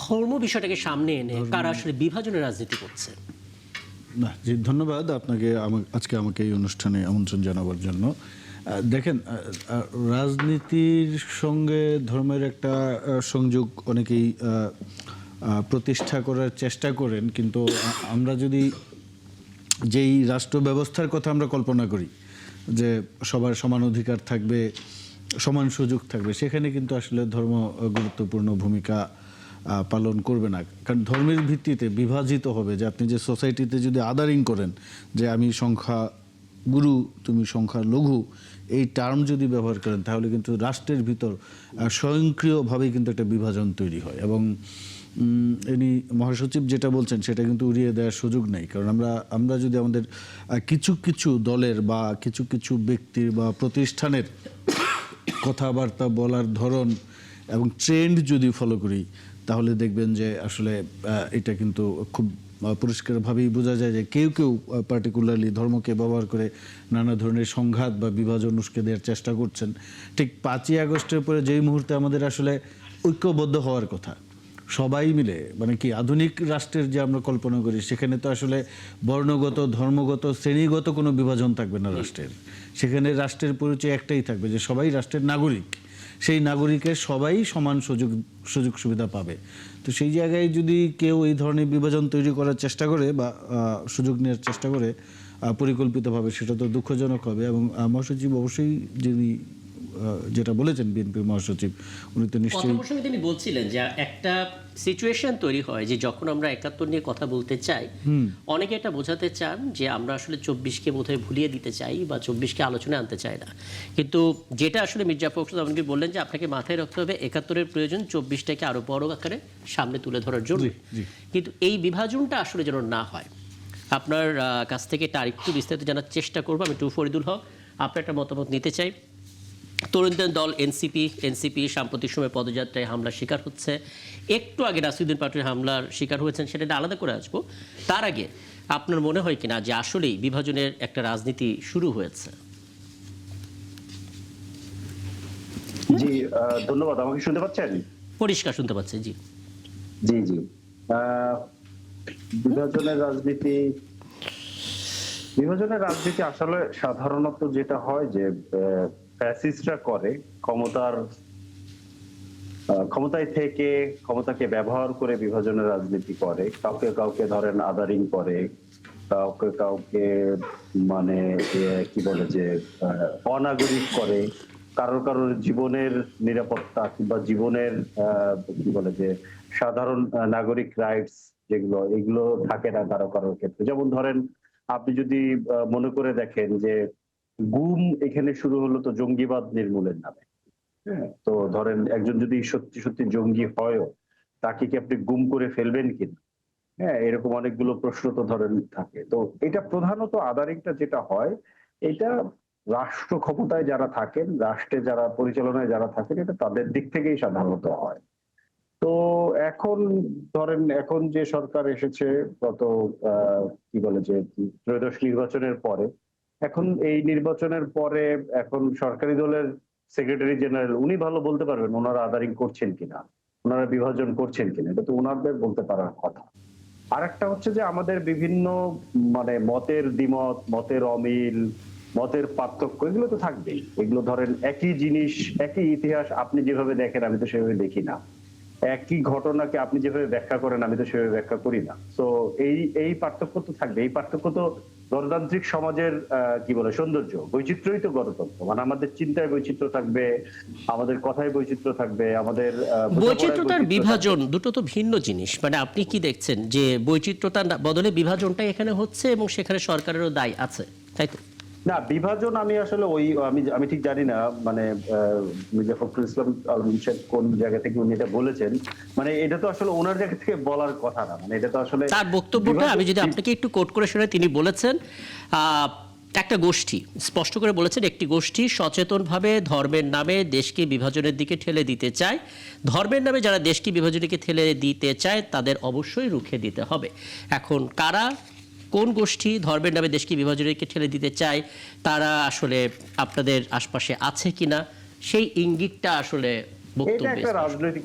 ধর্ম বিষয়টাকে সামনে এনে কারা আসলে বিভাজনের রাজনীতি করছে? না জি, ধন্যবাদ আপনাকে আজকে আমাকে এই অনুষ্ঠানে আমন্ত্রণ জানাবার জন্য। দেখেন, রাজনীতির সঙ্গে ধর্মের একটা সংযোগ অনেকেই প্রতিষ্ঠা করার চেষ্টা করেন, কিন্তু আমরা যদি যেই রাষ্ট্র ব্যবস্থার কথা আমরা কল্পনা করি যে সবার সমান অধিকার থাকবে, সমান সুযোগ থাকবে, সেখানে কিন্তু আসলে ধর্ম গুরুত্বপূর্ণ ভূমিকা পালন করবে না। কারণ ধর্মের ভিত্তিতে বিভাজিত হবে, যে আপনি যে সোসাইটিতে যদি আদারিং করেন যে আমি সংখ্যা গুরু তুমি সংখ্যা লঘু, এই টার্ম যদি ব্যবহার করেন, তাহলে কিন্তু রাষ্ট্রের ভিতর স্বয়ংক্রিয়ভাবেই কিন্তু একটা বিভাজন তৈরি হয়। এবং ইনি মহাসচিব যেটা বলছেন সেটা কিন্তু উড়িয়ে দেওয়ার সুযোগ নেই। কারণ আমরা যদি আমাদের কিছু কিছু দলের বা কিছু কিছু ব্যক্তির বা প্রতিষ্ঠানের কথাবার্তা বলার ধরন এবং ট্রেন্ড যদি ফলো করি, তাহলে দেখবেন যে আসলে এটা কিন্তু খুব পরিষ্কারভাবেই বোঝা যায় যে কেউ কেউ পার্টিকুলারলি ধর্মকে ব্যবহার করে নানা ধরনের সংঘাত বা বিভাজন উস্কে দেওয়ার চেষ্টা করছেন। ঠিক 5ই আগস্টের পরে যেই মুহূর্তে আমাদের আসলে ঐক্যবদ্ধ হওয়ার কথা, সবাই মিলে, মানে কি আধুনিক রাষ্ট্রের যে আমরা কল্পনা করি, সেখানে তো আসলে বর্ণগত, ধর্মগত, শ্রেণীগত কোনো বিভাজন থাকবে না রাষ্ট্রের। সেখানে রাষ্ট্রের পরিচয় একটাই থাকবে, যে সবাই রাষ্ট্রের নাগরিক। সেই নাগরিকের সবাই সমান সুযোগ সুবিধা পাবে। তো সেই জায়গায় যদি কেউ এই ধরনের বিভাজন তৈরি করার চেষ্টা করে বা সুযোগ নেওয়ার চেষ্টা করে পরিকল্পিতভাবে, সেটা তো দুঃখজনক হবে। এবং মহাসচিব অবশ্যই যিনি যেটা বলেছেন, বিএনপির মহাসচিব, উনি তো নিশ্চয়ই তিনি বলছিলেন যে একটা সিচুয়েশন তৈরি হয় যে যখন আমরা 71 নিয়ে কথা বলতে চাই, অনেকে এটা বোঝাতে চান যে আমরা আসলে 24কে বোধহয় ভুলিয়ে দিতে চাই বা 24কে আলোচনায় আনতে চাই না। কিন্তু যেটা আসলে মির্জা ফখরুল আমাকে বললেন যে আপনাকে মাথায় রাখতে হবে 71-এর প্রয়োজন 24টাকে আরো বড় আকারে সামনে তুলে ধরার জন্য। কিন্তু এই বিভাজনটা আসলে যেন না হয়, আপনার কাছ থেকে এটা আরেকটু বিস্তারিত জানার চেষ্টা করবো। আমি ফরিদুল হক, আপনার একটা মতামত নিতে চাই। তরুণদের দল এনসিপি সাম্প্রতিক সময় পদযাত্রায় হামলার শিকার হচ্ছে। একটু আগে নাসিরউদ্দিন পাটোয়ারি হামলার শিকার হয়েছেন, সেটা আলাদা করে আসবো। তার আগে আপনার মনে হয় কিনা যে আসলেই বিভাজনের একটা রাজনীতি শুরু হয়েছে? জি, ধন্যবাদ। আমাকে শুনতে পাচ্ছেন? পরিষ্কার শুনতে পাচ্ছি। জি জি জি। বিভাজনের রাজনীতি আসলে সাধারণত যেটা হয় যে ফ্যাসিস্টরা করে, ক্ষমতায় থেকে ক্ষমতাকে ব্যবহার করে বিভাজনের রাজনীতি করে। কাউকে ধরেন আদারিং করে, কাউকে মানে কি বলে যে অনাগরিক করে, কারোর জীবনের নিরাপত্তা কিংবা জীবনের কি বলে যে সাধারণ নাগরিক রাইটস এগুলো থাকে না কারোর ক্ষেত্রে। যেমন ধরেন, আপনি যদি মনে করে দেখেন যে গুম এখানে শুরু হলো তো জঙ্গিবাদ নির্মূলের নামে। হ্যাঁ, তো ধরেন একজন যদি সত্যি সত্যি জঙ্গি হয়ও, তাকে কি আপনি গুম করে ফেলবেন কিনা? হ্যাঁ, এরকম অনেকগুলো প্রশ্ন তো ধরেন থাকে। তো এটা প্রধানত আদারিংটা যেটা হয়, এটা রাষ্ট্র ক্ষমতায় যারা থাকেন, রাষ্ট্রে যারা পরিচালনায় যারা থাকেন, এটা তাদের দিক থেকেই সাধারণত হয়। তো এখন ধরেন, এখন যে সরকার এসেছে গত কি বলে যে ত্রয়োদশ নির্বাচনের পরে, এখন এই নির্বাচনের পরে এখন সরকারি দলের সেক্রেটারি জেনারেল উনি ভালো বলতে পারবেন ওনারা আদারিং করছেন কিনা, ওনারা বিভাজন করছেন কিনা। এটা তো ওনাদের বলতে পারার কথা। আরেকটা হচ্ছে যে আমাদের বিভিন্ন মানে মতের দ্বিমত, মতের অমিল, মতের পার্থক্য, এগুলো তো থাকবেই। এগুলো ধরেন একই জিনিস, একই ইতিহাস আপনি যেভাবে দেখেন আমি তো সেভাবে দেখি না। একই ঘটনাকে আপনি যেভাবে ব্যাখ্যা করেন আমি তো সেভাবে ব্যাখ্যা করি না। তো এই পার্থক্য তো থাকবে। এই পার্থক্য তো গণতান্ত্রিক সমাজের কি বলে সৌন্দর্য, বৈচিত্র্যই তো গণতন্ত্র। মানে আমাদের চিন্তায় বৈচিত্র্য থাকবে, আমাদের কথায় বৈচিত্র্য থাকবে, আমাদের বৈচিত্র্যতার বিভাজন দুটো তো ভিন্ন জিনিস। মানে আপনি কি দেখছেন যে বৈচিত্র্যতার বদলে বিভাজনটাই এখানে হচ্ছে এবং সেখানে সরকারেরও দায় আছে, তাই তো? না, বিভাজন আমি আসলে আমি ঠিক জানি না, মানে মির্জা ফখরুল ইসলাম আলমগীর কোন জায়গা থেকে উনি এটা বলেছেন। মানে এটা তো আসলে ওনার জায়গা থেকে বলার কথা না। মানে এটা তো আসলে তার বক্তব্যটা আমি যদি আপনাকে একটু কোট করে শোনাই, তিনি বলেছেন একটা গোষ্ঠী স্পষ্ট করে বলেছেন, একটি গোষ্ঠী সচেতনভাবে ধর্মের নামে দেশকে বিভাজনের দিকে ঠেলে দিতে চায়। ধর্মের নামে যারা দেশকে বিভাজনের দিকে ঠেলে দিতে চায় তাদের অবশ্যই রুখে দিতে হবে। এখন কারা, কোন গোষ্ঠী ধর্মের নামে দেশকে বিভাজনের দিকে ঠেলে দিতে চায়, তারা আসলে আপনাদের আশপাশে আছে কিনা সেই ইঙ্গিতটা আসলে বক্তব্য এটা একটা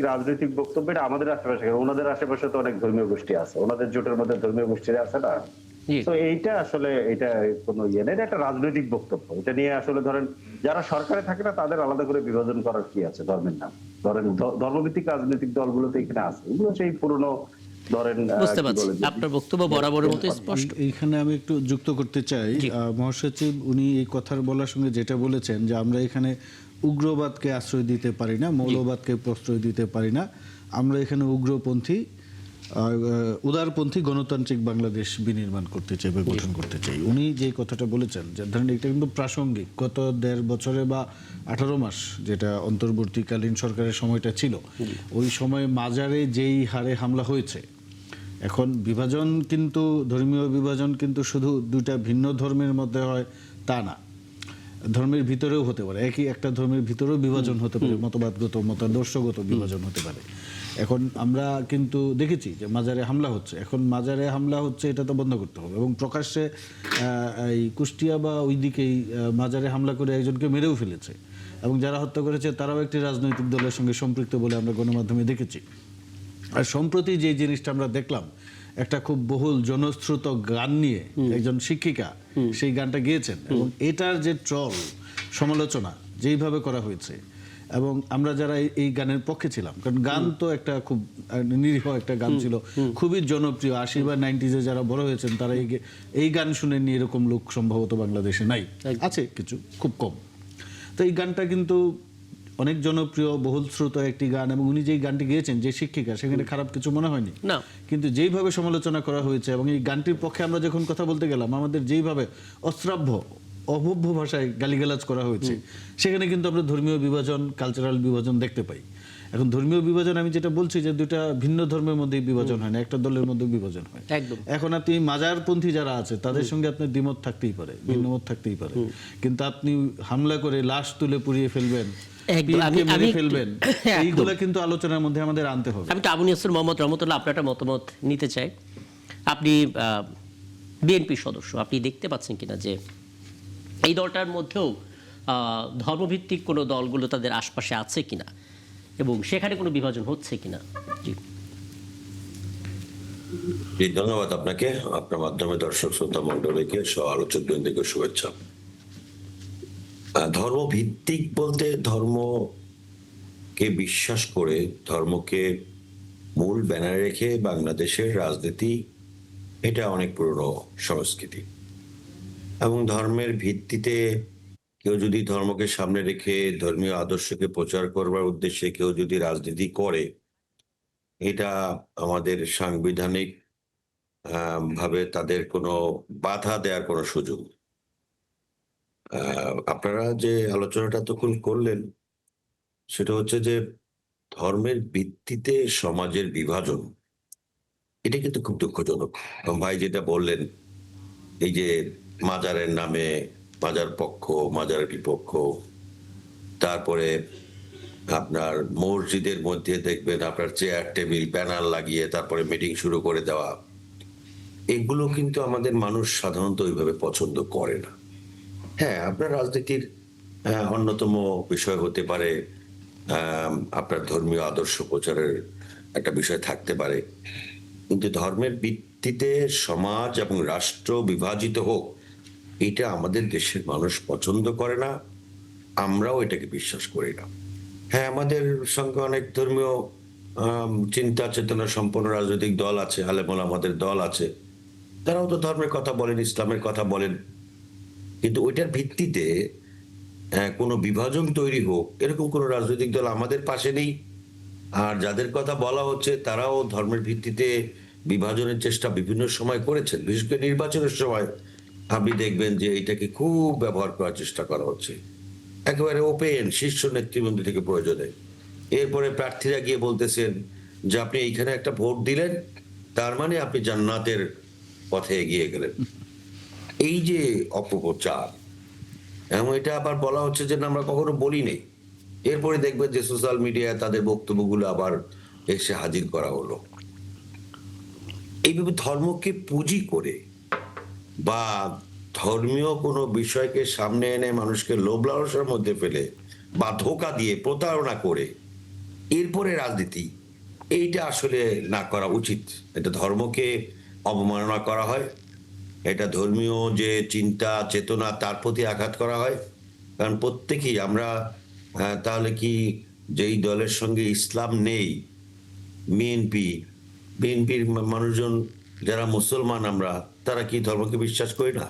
রাজনৈতিক বক্তব্য। এটা আমাদের আশেপাশে, ওনাদের আশেপাশে তো অনেক ধর্মীয় গোষ্ঠী আছে, ওনাদের জোটের মধ্যে ধর্মীয় গোষ্ঠীরা আছে না। জি। তো এইটা আসলে এটা কোনো ইয়ে না, এটা একটা রাজনৈতিক বক্তব্য। এটা নিয়ে আসলে ধরেন যারা সরকারে থাকে না তাদের আলাদা করে বিভাজন করার কি আছে ধর্মের নাম। ধরেন ধর্মভিত্তিক রাজনৈতিক দলগুলো তো এখানে আছে, এগুলো সেই পুরনো ধরেন বুঝতে কি পারছি বলে যে- আপনার বক্তব্য বরাবরের মতো স্পষ্ট। এইখানে আমি একটু যুক্ত করতে চাই, জি। মহাসচিব উনি এই কথার বলার সঙ্গে যেটা বলেছেন যে আমরা এখানে উগ্রবাদকে আশ্রয় দিতে পারি না, মৌলবাদকে প্রশ্রয় দিতে পারি না, আমরা এখানে উগ্রপন্থী উদারপন্থী গণতান্ত্রিক বাংলাদেশ বিনির্মাণ করতে চাই বা গঠন করতে চাই। উনি যে কথাটা বলেছেন যে ধরেন এটা কিন্তু প্রাসঙ্গিক, গত 1.5 বছরে বা 18 মাস যেটা অন্তর্বর্তীকালীন সরকারের সময়টা ছিল, ওই সময় মাজারে যেই হারে হামলা হয়েছে, এখন বিভাজন কিন্তু ধর্মীয় বিভাজন কিন্তু শুধু দুইটা ভিন্ন ধর্মের মধ্যে হয় তা না, ধর্মের ভিতরেও হতে পারে, একই একটা ধর্মের ভিতরেও বিভাজন হতে পারে, মতবাদগত মতাদর্শগত বিভাজন হতে পারে। এখন আমরা কিন্তু দেখেছি যে মাজারে হামলা হচ্ছে, এখন মাজারে হামলা হচ্ছে এটা তো বন্ধ করতে হবে, এবং প্রকাশ্যে এই কুষ্টিয়া বা ওই দিকেই মাজারে হামলা করে একজনকে মেরেও ফেলেছে, এবং যারা হত্যা করেছে তারাও একটি রাজনৈতিক দলের সঙ্গে সম্পৃক্ত বলে আমরা গণমাধ্যমে দেখেছি। আর সম্প্রতি যে জিনিসটা আমরা দেখলাম, একটা খুব বহুল জনশ্রুত গান নিয়ে একজন শিক্ষিকা সেই গানটা গেয়েছেন, এবং এটার যে ট্রল সমালোচনা যেইভাবে করা হয়েছে, এবং আমরা যারা এই গানের পক্ষে ছিলাম, কারণ গান তো একটা খুব নিরীহ একটা গান ছিল, খুবই জনপ্রিয়, 80 বা 90s-এ যারা বড় হয়েছেন তারা এই গান শুনেননি এরকম লোক সম্ভবত বাংলাদেশে নাই, আছে কিছু, খুব কম। তো এই গানটা কিন্তু অনেক জনপ্রিয় বহুল শ্রুত একটি গান, এবং উনি যেই গানটি গেয়েছেন যে শিক্ষিকা, সেখানে খারাপ কিছু মনে হয়নি না, কিন্তু যেইভাবে সমালোচনা করা হয়েছে এবং এই গানটির পক্ষে আমরা যখন কথা বলতে গেলাম, আমাদের যেইভাবে অশ্রাব্য অভব্য ভাষায় গালিগালাজ করা হয়েছে, সেখানে কিন্তু আমরা ধর্মীয় বিভাজন, কালচারাল বিভাজন দেখতে পাই। এখন ধর্মীয় বিভাজন আমি যেটা বলছি যে দুটা ভিন্ন ধর্মের মধ্যে বিভাজন হয় না, একটা দলের মধ্যে বিভাজন হয়। একদম। এখন আপনি মাজারপন্থী যারা আছে তাদের সঙ্গে আপনার দ্বিমত থাকতেই পারে, ভিন্নমত থাকতেই পারে, কিন্তু আপনি হামলা করে লাশ তুলে পুড়িয়ে ফেলবেন, পীরকে মেরে ফেলবেন, এইগুলা কিন্তু আলোচনার মধ্যে আমাদের আনতে হবে। আমি তো আবু নিয়াসর মোহাম্মদ রহমতুল্লাহ আপনার একটা মতামত নিতে চাই। আপনি বিএনপি সদস্য, আপনি দেখতে পাচ্ছেন কিনা যে এই দলটার মধ্যেও ধর্মভিত্তিক কোনো দলগুলো তাদের আশপাশে আছে কিনা, এবং সেখানে কোনো বিভাজন হচ্ছে কিনা? জি। ধন্যবাদ আপনাকে, আপনার মাধ্যমে দর্শক শ্রোতা মন্ডলীকে সহ আলোচক বৃন্দকে শুভেচ্ছা। ধর্ম ভিত্তিক বলতে ধর্মকে বিশ্বাস করে, ধর্মকে মূল ব্যানারে রেখে বাংলাদেশের রাজনীতি, এটা অনেক পুরনো সংস্কৃতি, এবং ধর্মের ভিত্তিতে কেউ যদি ধর্মকে সামনে রেখে ধর্মীয় আদর্শকে প্রচার করবার উদ্দেশ্যে কেউ যদি রাজনীতি করে, এটা আমাদের সাংবিধানিক ভাবে তাদের কোনো বাধা দেওয়ার কোনো সুযোগ। আপনারা যে আলোচনাটা তখন করলেন সেটা হচ্ছে যে ধর্মের ভিত্তিতে সমাজের বিভাজন, এটা কিন্তু খুব দুঃখজনক। ভাই যেটা বললেন, এই যে মাজারের নামে মাজার পক্ষ, মাজার বিপক্ষ, তারপরে আপনার মসজিদের মধ্যে দেখবেন আপনার চেয়ার টেবিল ব্যানার লাগিয়ে তারপরে মিটিং শুরু করে দেওয়া, এগুলো কিন্তু আমাদের মানুষ সাধারণত ওইভাবে পছন্দ করে না। হ্যাঁ, আপনার রাজনীতির অন্যতম বিষয় হতে পারে আপনার ধর্মীয় আদর্শ প্রচারের একটা বিষয় থাকতে পারে, কিন্তু ধর্মের ভিত্তিতে সমাজ এবং রাষ্ট্র বিভাজিত হোক, এটা আমাদের দেশের মানুষ পছন্দ করে না, আমরাও এটাকে বিশ্বাস করি না। হ্যাঁ, আমাদের সঙ্গে অনেক ধর্মীয় চিন্তা চেতনা সম্পন্ন রাজনৈতিক দল আছে, আলেমুল আমাদের দল আছে, তারাও তো ধর্মের কথা বলেন, ইসলামের কথা বলেন, কিন্তু ওইটার ভিত্তিতে কোনো বিভাজন তৈরি হোক এরকম কোনো রাজনৈতিক দল আমাদের পাশে নেই। আর যাদের কথা বলা হচ্ছে তারাও ধর্মের ভিত্তিতে বিভাজনের চেষ্টা বিভিন্ন সময় করেছেন, বিশেষ করে নির্বাচনের সময় আপনি দেখবেন যে এটাকে খুব ব্যবহার করার চেষ্টা করা হচ্ছে, একেবারে ওপেন শীর্ষ নেতৃবৃন্দ থেকে প্রয়োজনে। এরপরে প্রার্থীরা গিয়ে বলতেছেন যে আপনি এইখানে একটা ভোট দিলেন, তার মানে আপনি জান্নাতের পথে এগিয়ে গেলেন। এই যে অপপ্রচার, এবং এটা আবার বলা হচ্ছে যে আমরা কখনো বলি নেই, এরপরে দেখবেন যে সোশ্যাল মিডিয়ায় তাদের বক্তব্যগুলো আবার এসে হাজির করা হলো। এইভাবে ধর্মকে পুঁজি করে বা ধর্মীয় কোনো বিষয়কে সামনে এনে মানুষকে লোভ লালসার মধ্যে ফেলে বা ধোঁকা দিয়ে প্রতারণা করে এরপরে রাজনীতি, এইটা আসলে না করা উচিত। এটা ধর্মকে অবমাননা করা হয়, এটা ধর্মীয় যে চিন্তা চেতনা তার প্রতি আঘাত করা হয়। কারণ প্রত্যেকেই আমরা তাহলে কি যেই দলের সঙ্গে ইসলাম নেই, বিএনপির মানুষজন যারা মুসলমান, আমরা তারা কি ধর্মকে বিশ্বাস করি না?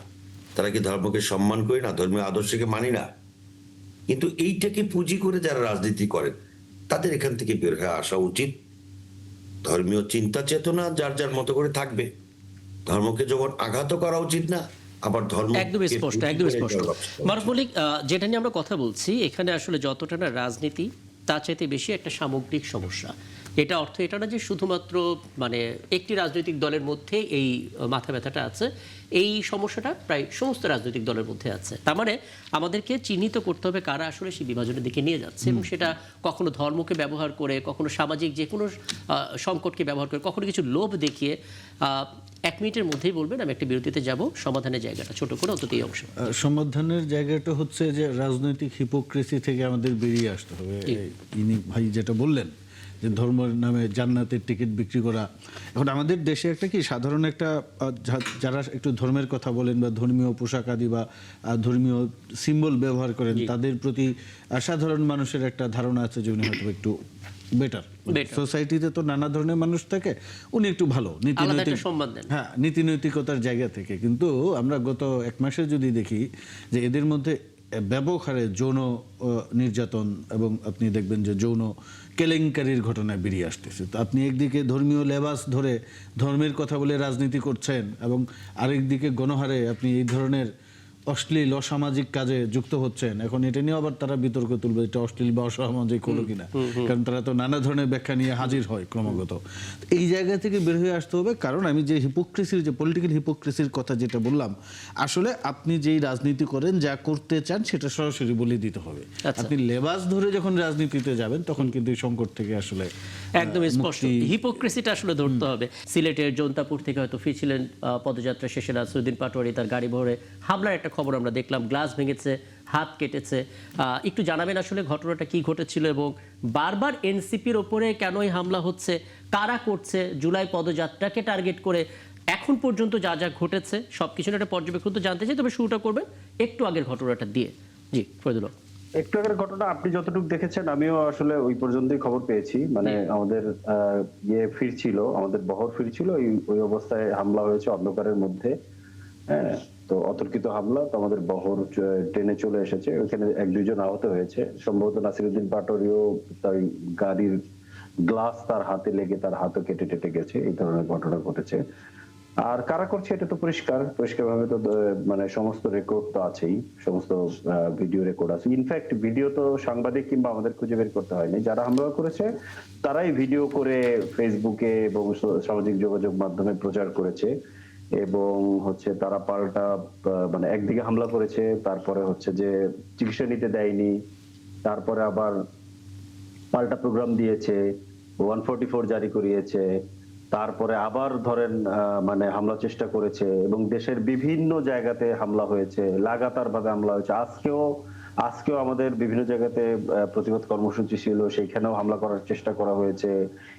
তারা কি ধর্মকে সম্মান করি না? ধর্মীয় আদর্শকে মানি না? কিন্তু এইটাকে পুঁজি করে যারা রাজনীতি করেন তাদের এখান থেকে বের হয়ে আসা উচিত। ধর্মীয় চিন্তা চেতনা যার যার মতো করে থাকবে, ধর্মকে যখন আঘাত করা উচিত না, আবার ধর্ম একদম স্পষ্ট, একদম স্পষ্ট। মারুফ মল্লিক, যেটা নিয়ে আমরা কথা বলছি এখানে আসলে যতটা না রাজনীতি, তার চাইতে বেশি একটা সামগ্রিক সমস্যা। এটা অর্থ এটা না যে শুধুমাত্র মানে একটি রাজনৈতিক দলের মধ্যে এই মাথা ব্যথাটা আছে, এই সমস্যাটা প্রায় সমস্ত রাজনৈতিক দলের মধ্যে আছে। তার মানে আমাদেরকে চিহ্নিত করতে হবে কারা আসলে সেই বিভাজনের দিকে নিয়ে যাচ্ছে, এবং সেটা কখনো ধর্মকে ব্যবহার করে, কখনো সামাজিক যে কোনো সংকটকে ব্যবহার করে, কখনো কিছু লোভ দেখিয়ে। 1 মিনিটের মধ্যেই বলবেন, আমি একটা বিরতিতে যাব, সমাধানের জায়গাটা ছোট করে অন্তত এই অংশ। সমাধানের জায়গাটা হচ্ছে যে রাজনৈতিক হিপোক্রেসি থেকে আমাদের বেরিয়ে আসতে হবে। ইনি ভাই যেটা বললেন যে ধর্মের নামে জান্নাতের টিকিট বিক্রি করা, এখন আমাদের দেশে একটা কি সাধারণ একটা যারা একটু ধর্মের কথা বলেন বা ধর্মীয় পোশাক আদি বা ধর্মীয় সিম্বল ব্যবহার করেন, তাদের প্রতি সাধারণ মানুষের একটা ধারণা আছে যে উনি হয়তো একটু বেটার। সোসাইটিতে তো নানা ধরনের মানুষ থাকে, উনি একটু ভালো নীতিনৈতিক, হ্যাঁ নীতিনৈতিকতার জায়গা থেকে। কিন্তু আমরা গত 1 মাসে যদি দেখি যে এদের মধ্যে ব্যাপক হারে যৌন নির্যাতন এবং আপনি দেখবেন যে যৌন কেলেঙ্কারির ঘটনা বেরিয়ে আসতেছে। তো আপনি একদিকে ধর্মীয় লেবাস ধরে ধর্মের কথা বলে রাজনীতি করছেন, এবং আরেকদিকে গণহারে আপনি এই ধরনের অশ্লীল অসামাজিক কাজে যুক্ত হচ্ছেন। এখন এটা নিয়ে আবার তারা বিতর্ক তুলবে, এটা অশ্লীল বা অসামাজিক হলো কিনা, কারণ তারা তো নানা ধরনের ব্যাখ্যা নিয়ে হাজির হয় ক্রমাগত। এই জায়গা থেকে বের হয়ে আসতে হবে, কারণ আমি যে হিপোক্রেসির, যে পলিটিক্যাল হিপোক্রেসির কথা যেটা বললাম, আসলে আপনি যেই রাজনীতি করেন, যা করতে চান সেটা সরাসরি বলে দিতে হবে। আপনি লেবাস ধরে যখন রাজনীতিতে যাবেন তখন কিন্তু এই সংকট থেকে আসলে একদম স্পষ্ট হিপোক্রেসিটা আসলে ধরতে হবে। সিলেটের জৈন্তাপুর থেকে হয়তো ফিরছিলেন পদযাত্রা শেষে নাসিরুদ্দিন পাটোয়ারি, তার গাড়ি ভরে হামলার একটা খবর আমরা দেখলাম, গ্লাস ভেঙেছে, হাত কেটেছে। একটু জানাবেন আসলে ঘটনাটা কি ঘটেছিল, এবং বারবার এনসিপির ওপরে কেনই হামলা হচ্ছে, কারা করছে, জুলাই পদযাত্রাকে টার্গেট করে এখন পর্যন্ত যা যা ঘটেছে সবকিছু একটা পর্যবেক্ষণ তো জানতে চাই। তবে শুরুটা করবেন একটু আগের ঘটনাটা দিয়ে। জি ফরিদুল হক। একটু আগের ঘটনা আপনি যতটুকু দেখেছেন, আমিও আসলে ওই পর্যন্তই খবর পেয়েছি। মানে আমাদের ফিরছিল, আমাদের বহর ফিরছিল, ওই অবস্থায় হামলা হয়েছে অন্ধকারের মধ্যে। হ্যাঁ, তো অতর্কিত হামলা, তো আমাদের বহর ট্রেনে চলে এসেছে, ওখানে 1-2 জন আহত হয়েছে। সম্ভবত নাসিরুদ্দিন পাটোয়ারিও তার গাড়ির গ্লাস তার হাতে লেগে তার হাতও কেটে টেটে গেছে, এই ধরনের ঘটনা ঘটেছে। আর কারা করছে এটা তো পরিষ্কারভাবে তো মানে সমস্ত রেকর্ড তো আছেই, সমস্ত ভিডিও রেকর্ড আছে। ইনফ্যাক্ট ভিডিও তো সাংবাদিক কিংবা আমাদের খুঁজে বের করতে হয়নি, যারা হামলা করেছে তারাই ভিডিও করে ফেসবুকে এবং সামাজিক যোগাযোগ মাধ্যমে প্রচার করেছে। এবং হচ্ছে তারা পাল্টা মানে একদিকে হামলা করেছে, তারপরে হচ্ছে যে চিকিৎসা নিতে দেয়নি, তারপরে আবার পাল্টা প্রোগ্রাম দিয়েছে, 144 জারি করিয়েছে, তারপরে আবার ধরেন মানে হামলা চেষ্টা করেছে, এবং দেশের বিভিন্ন জায়গাতে হামলা হয়েছে, লাগাতার ভাবে হামলা হয়েছে। আজকেও আমাদের বিভিন্ন জায়গাতে প্রতিবাদ কর্মসূচি ছিল, সেইখানেও হামলা করার চেষ্টা করা হয়েছে,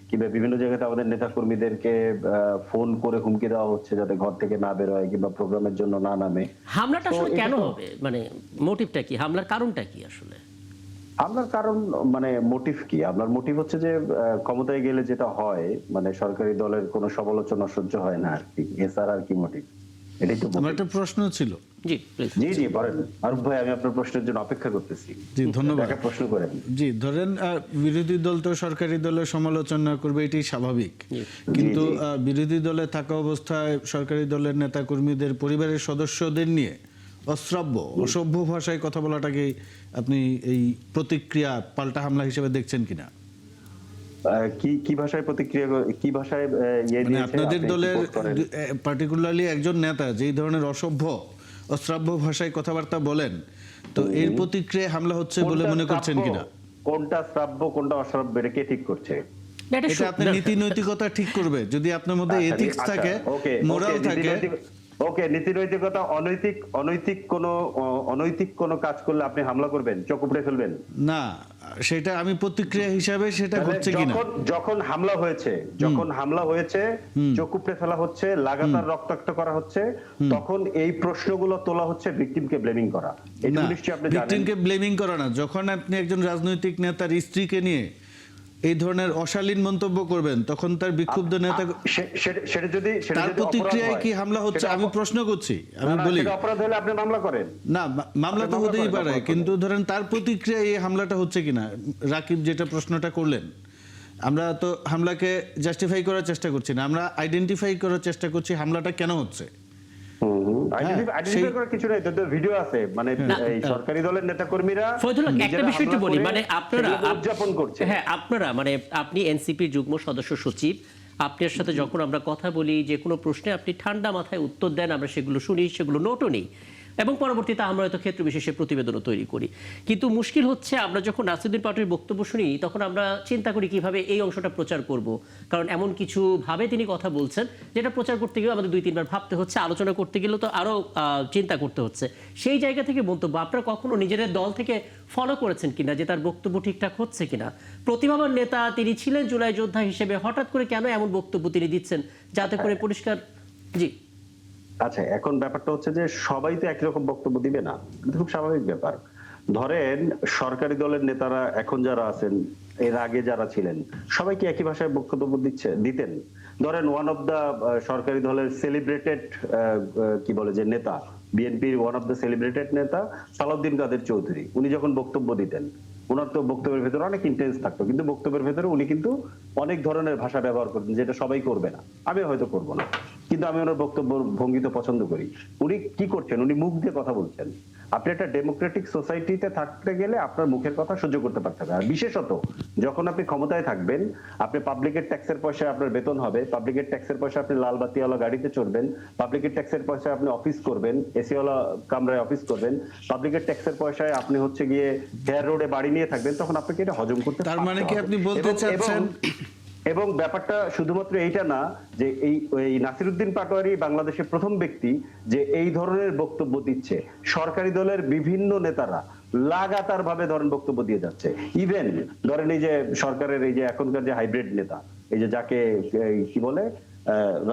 কিংবা বিভিন্ন জায়গাতে আমাদের নেতা কর্মীদেরকে ফোন করে হুমকি দেওয়া হচ্ছে যাতে ঘর থেকে না বের হয় কিংবা প্রোগ্রামের জন্য না নামে। হামলাটা আসলে কেন হবে, মানে মোটিভটা কি, হামলার কারণটা কি আসলে? আপনার কারণ মানে মোটিভ কি? আপনার মোটিভ হচ্ছে যে ক্ষমতায় গেলে যেটা হয়, মানে সরকারি দলের কোনো সমালোচনা সহ্য হয় না আর কি, এছাড়া আর কি মোটিভ? এটাই তো আমার একটা প্রশ্ন ছিল। জি জি বলেন আরুফ ভাই, আমি আপনার প্রশ্নের জন্য অপেক্ষা করতেছি। জি ধন্যবাদ। একটা প্রশ্ন করেন। জি ধরেন বিরোধী দল তো সরকারি দলের সমালোচনা করবে, এটাই স্বাভাবিক। কিন্তু বিরোধী দলে থাকা অবস্থায় সরকারি দলের নেতা কর্মীদের পরিবারের সদস্যদের নিয়ে অশ্রাব্য অসভ্য ভাষায় কথা বলাটাকে আপনি এই প্রতিক্রিয়া পাল্টা হামলা হিসেবে দেখছেন কিনা? কি ভাষায় প্রতিক্রিয়া, কি ভাষায় মানে আপনাদের দলের পার্টিকুলারলি একজন নেতা যেই ধরনের অসভ্য অশ্রাব্য ভাষায় কথাবার্তা বলেন, তো এর প্রতিক্রিয়া হামলা হচ্ছে বলে মনে করছেন কিনা? কোনটা শ্রাব্য কোনটা অশ্রাব্য এটা কে ঠিক করছে? এটা আপনার নীতি নৈতিকতা ঠিক করবে। যদি আপনার মধ্যে এথিক্স থাকে, মোরাল থাকে, ওকে, নীতি নৈতিকতা অনৈতিক কোনো কাজ করলে আপনি হামলা করবেন, চোখ উপড়ে ফেলবেন? না, সেটা আমি প্রতিক্রিয়া হিসাবে সেটা হচ্ছে কিনা। যখন হামলা হয়েছে চোখ উপড়ে ফেলা হচ্ছে, লাগাতার রক্তাক্ত করা হচ্ছে, তখন এই প্রশ্নগুলো তোলা হচ্ছে ভিকটিমকে ব্লেমিং করা। এটা নিশ্চয়ই আপনি জানেন। ভিকটিমকে ব্লেমিং করা না, যখন আপনি একজন রাজনৈতিক নেতার স্ত্রীকে নিয়ে এই ধরনের অশালীন মন্তব্য করবেন, তখন তার বিক্ষুব্ধ নেতা সেটা যদি তার প্রতিক্রিয়ায় কি হামলা হচ্ছে আমি প্রশ্ন করছি, আমি বলি অপরাধ হলে আপনি মামলা করেন না, মামলা তো হতেই পারে, কিন্তু ধরেন তার প্রতিক্রিয়ায় এই হামলাটা হচ্ছে কিনা। রাকিব যেটা প্রশ্নটা করলেন, আমরা তো হামলাকে জাস্টিফাই করার চেষ্টা করছি না, আমরা আইডেন্টিফাই করার চেষ্টা করছি হামলাটা কেন হচ্ছে। আইডেন্টিফাই করার কিছু নাই, তো ভিডিও আছে, মানে এই সরকারি দলের নেতাকর্মীরা ফয়জুল হক, একটা বিষয় একটু বলি, মানে আপনারা উদযাপন করছে। হ্যাঁ, আপনারা মানে আপনি এনসিপির যুগ্ম সদস্য সচিব, আপনার সাথে যখন আমরা কথা বলি, যে কোনো প্রশ্নে আপনি ঠান্ডা মাথায় উত্তর দেন, আমরা সেগুলো শুনি, সেগুলো নোটও নেই, এবং পরবর্তীতে আমরা হয়তো ক্ষেত্র বিশেষে প্রতিবেদনও তৈরি করি। কিন্তু মুশকিল হচ্ছে আমরা যখন নাসিরুদ্দিন পাটোয়ারির বক্তব্য শুনি, তখন আমরা চিন্তা করি কিভাবে এই অংশটা প্রচার করব, কারণ এমন কিছু ভাবে তিনি কথা বলছেন যেটা প্রচার করতে গেলে আমাদের 2-3 বার ভাবতে হচ্ছে, আলোচনা করতে গেলেও তো আরো চিন্তা করতে হচ্ছে। সেই জায়গা থেকে মন্তব্য আপনারা কখনো নিজেদের দল থেকে ফলো করেছেন কিনা, যে তার বক্তব্য ঠিকঠাক হচ্ছে কিনা? প্রতিভাবান নেতা তিনি ছিলেন, জুলাই যোদ্ধা হিসেবে হঠাৎ করে কেন এমন বক্তব্য তিনি দিচ্ছেন যাতে করে পরিষ্কার? জি, আচ্ছা, এখন ব্যাপারটা হচ্ছে যে সবাই তো একই রকম বক্তব্য দিবে না, কিন্তু খুব স্বাভাবিক ব্যাপার। ধরেন সরকারি দলের নেতারা এখন যারা আছেন, এর আগে যারা ছিলেন, সবাই কি একই ভাষায় বক্তব্য দিতেন? ধরেন ওয়ান অফ দা সরকারি দলের সেলিব্রেটেড কি বলে যে নেতা, বিএনপির ওয়ান অফ দা সেলিব্রেটেড নেতা সালাউদ্দিন কাদের চৌধুরী, উনি যখন বক্তব্য দিতেন, ওনার তো বক্তব্যের ভেতরে অনেক ইন্টেন্স থাকতো, কিন্তু বক্তব্যের ভেতরে উনি কিন্তু অনেক ধরনের ভাষা ব্যবহার করতেন, যেটা সবাই করবে না, আমি হয়তো করবো না, কিন্তু আমি ওনার বক্তব্য ভঙ্গি তো পছন্দ করি। উনি কি করছেন? উনি মুখ দিয়ে কথা বলছেন। আপনি একটা ডেমোক্রেটিক সোসাইটিতে থাকতে গেলে আপনার মুখের কথা সহ্য করতে পারতে হবে। আর বিশেষত যখন আপনি ক্ষমতায় থাকবেন, আপনি পাবলিকের ট্যাক্সের পয়সায় আপনার বেতন হবে, পাবলিকের ট্যাক্সের পয়সা আপনি লাল বাতিওয়ালা গাড়িতে চড়বেন, পাবলিকের ট্যাক্সের পয়সায় আপনি অফিস করবেন, এসিওয়ালা কামরায় অফিস করবেন, পাবলিকের ট্যাক্সের পয়সায় আপনি হচ্ছে গিয়ে হেয়ার রোডে বাড়ি নিয়ে থাকবেন, তখন আপনাকে এটা হজম করতে তার মানে কি আপনি বলতে চাচ্ছেন? এবং ব্যাপারটা শুধুমাত্র এইটা না যে এই নাসিরুদ্দিন পাটোয়ারি বাংলাদেশের প্রথম ব্যক্তি যে এই ধরনের বক্তব্য দিচ্ছে। সরকারি দলের বিভিন্ন নেতারা লাগাতার ভাবে ধরেন বক্তব্য দিয়ে যাচ্ছে। ইভেন ধরেন এই যে সরকারের এই যে এখনকার যে হাইব্রিড নেতা, এই যে যাকে কি বলে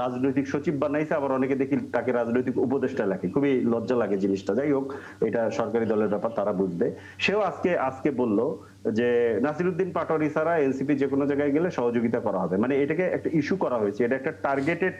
রাজনৈতিক সচিব বানাইছে, আবার অনেকে দেখি তাকে রাজনৈতিক উপদেষ্টা লেখে, খুবই লজ্জা লাগে জিনিসটা। যাই হোক, এটা সরকারি দলের ব্যাপার, তারা বুঝবে। সেও আজকে বলল যে নাসিরুদ্দিন পাটোয়ারি ছাড়া এনসিপি যে কোনো জায়গায় গেলে সহযোগিতা করা হবে, মানে এটাকে একটা ইস্যু করা হয়েছে, এটা একটা টার্গেটেড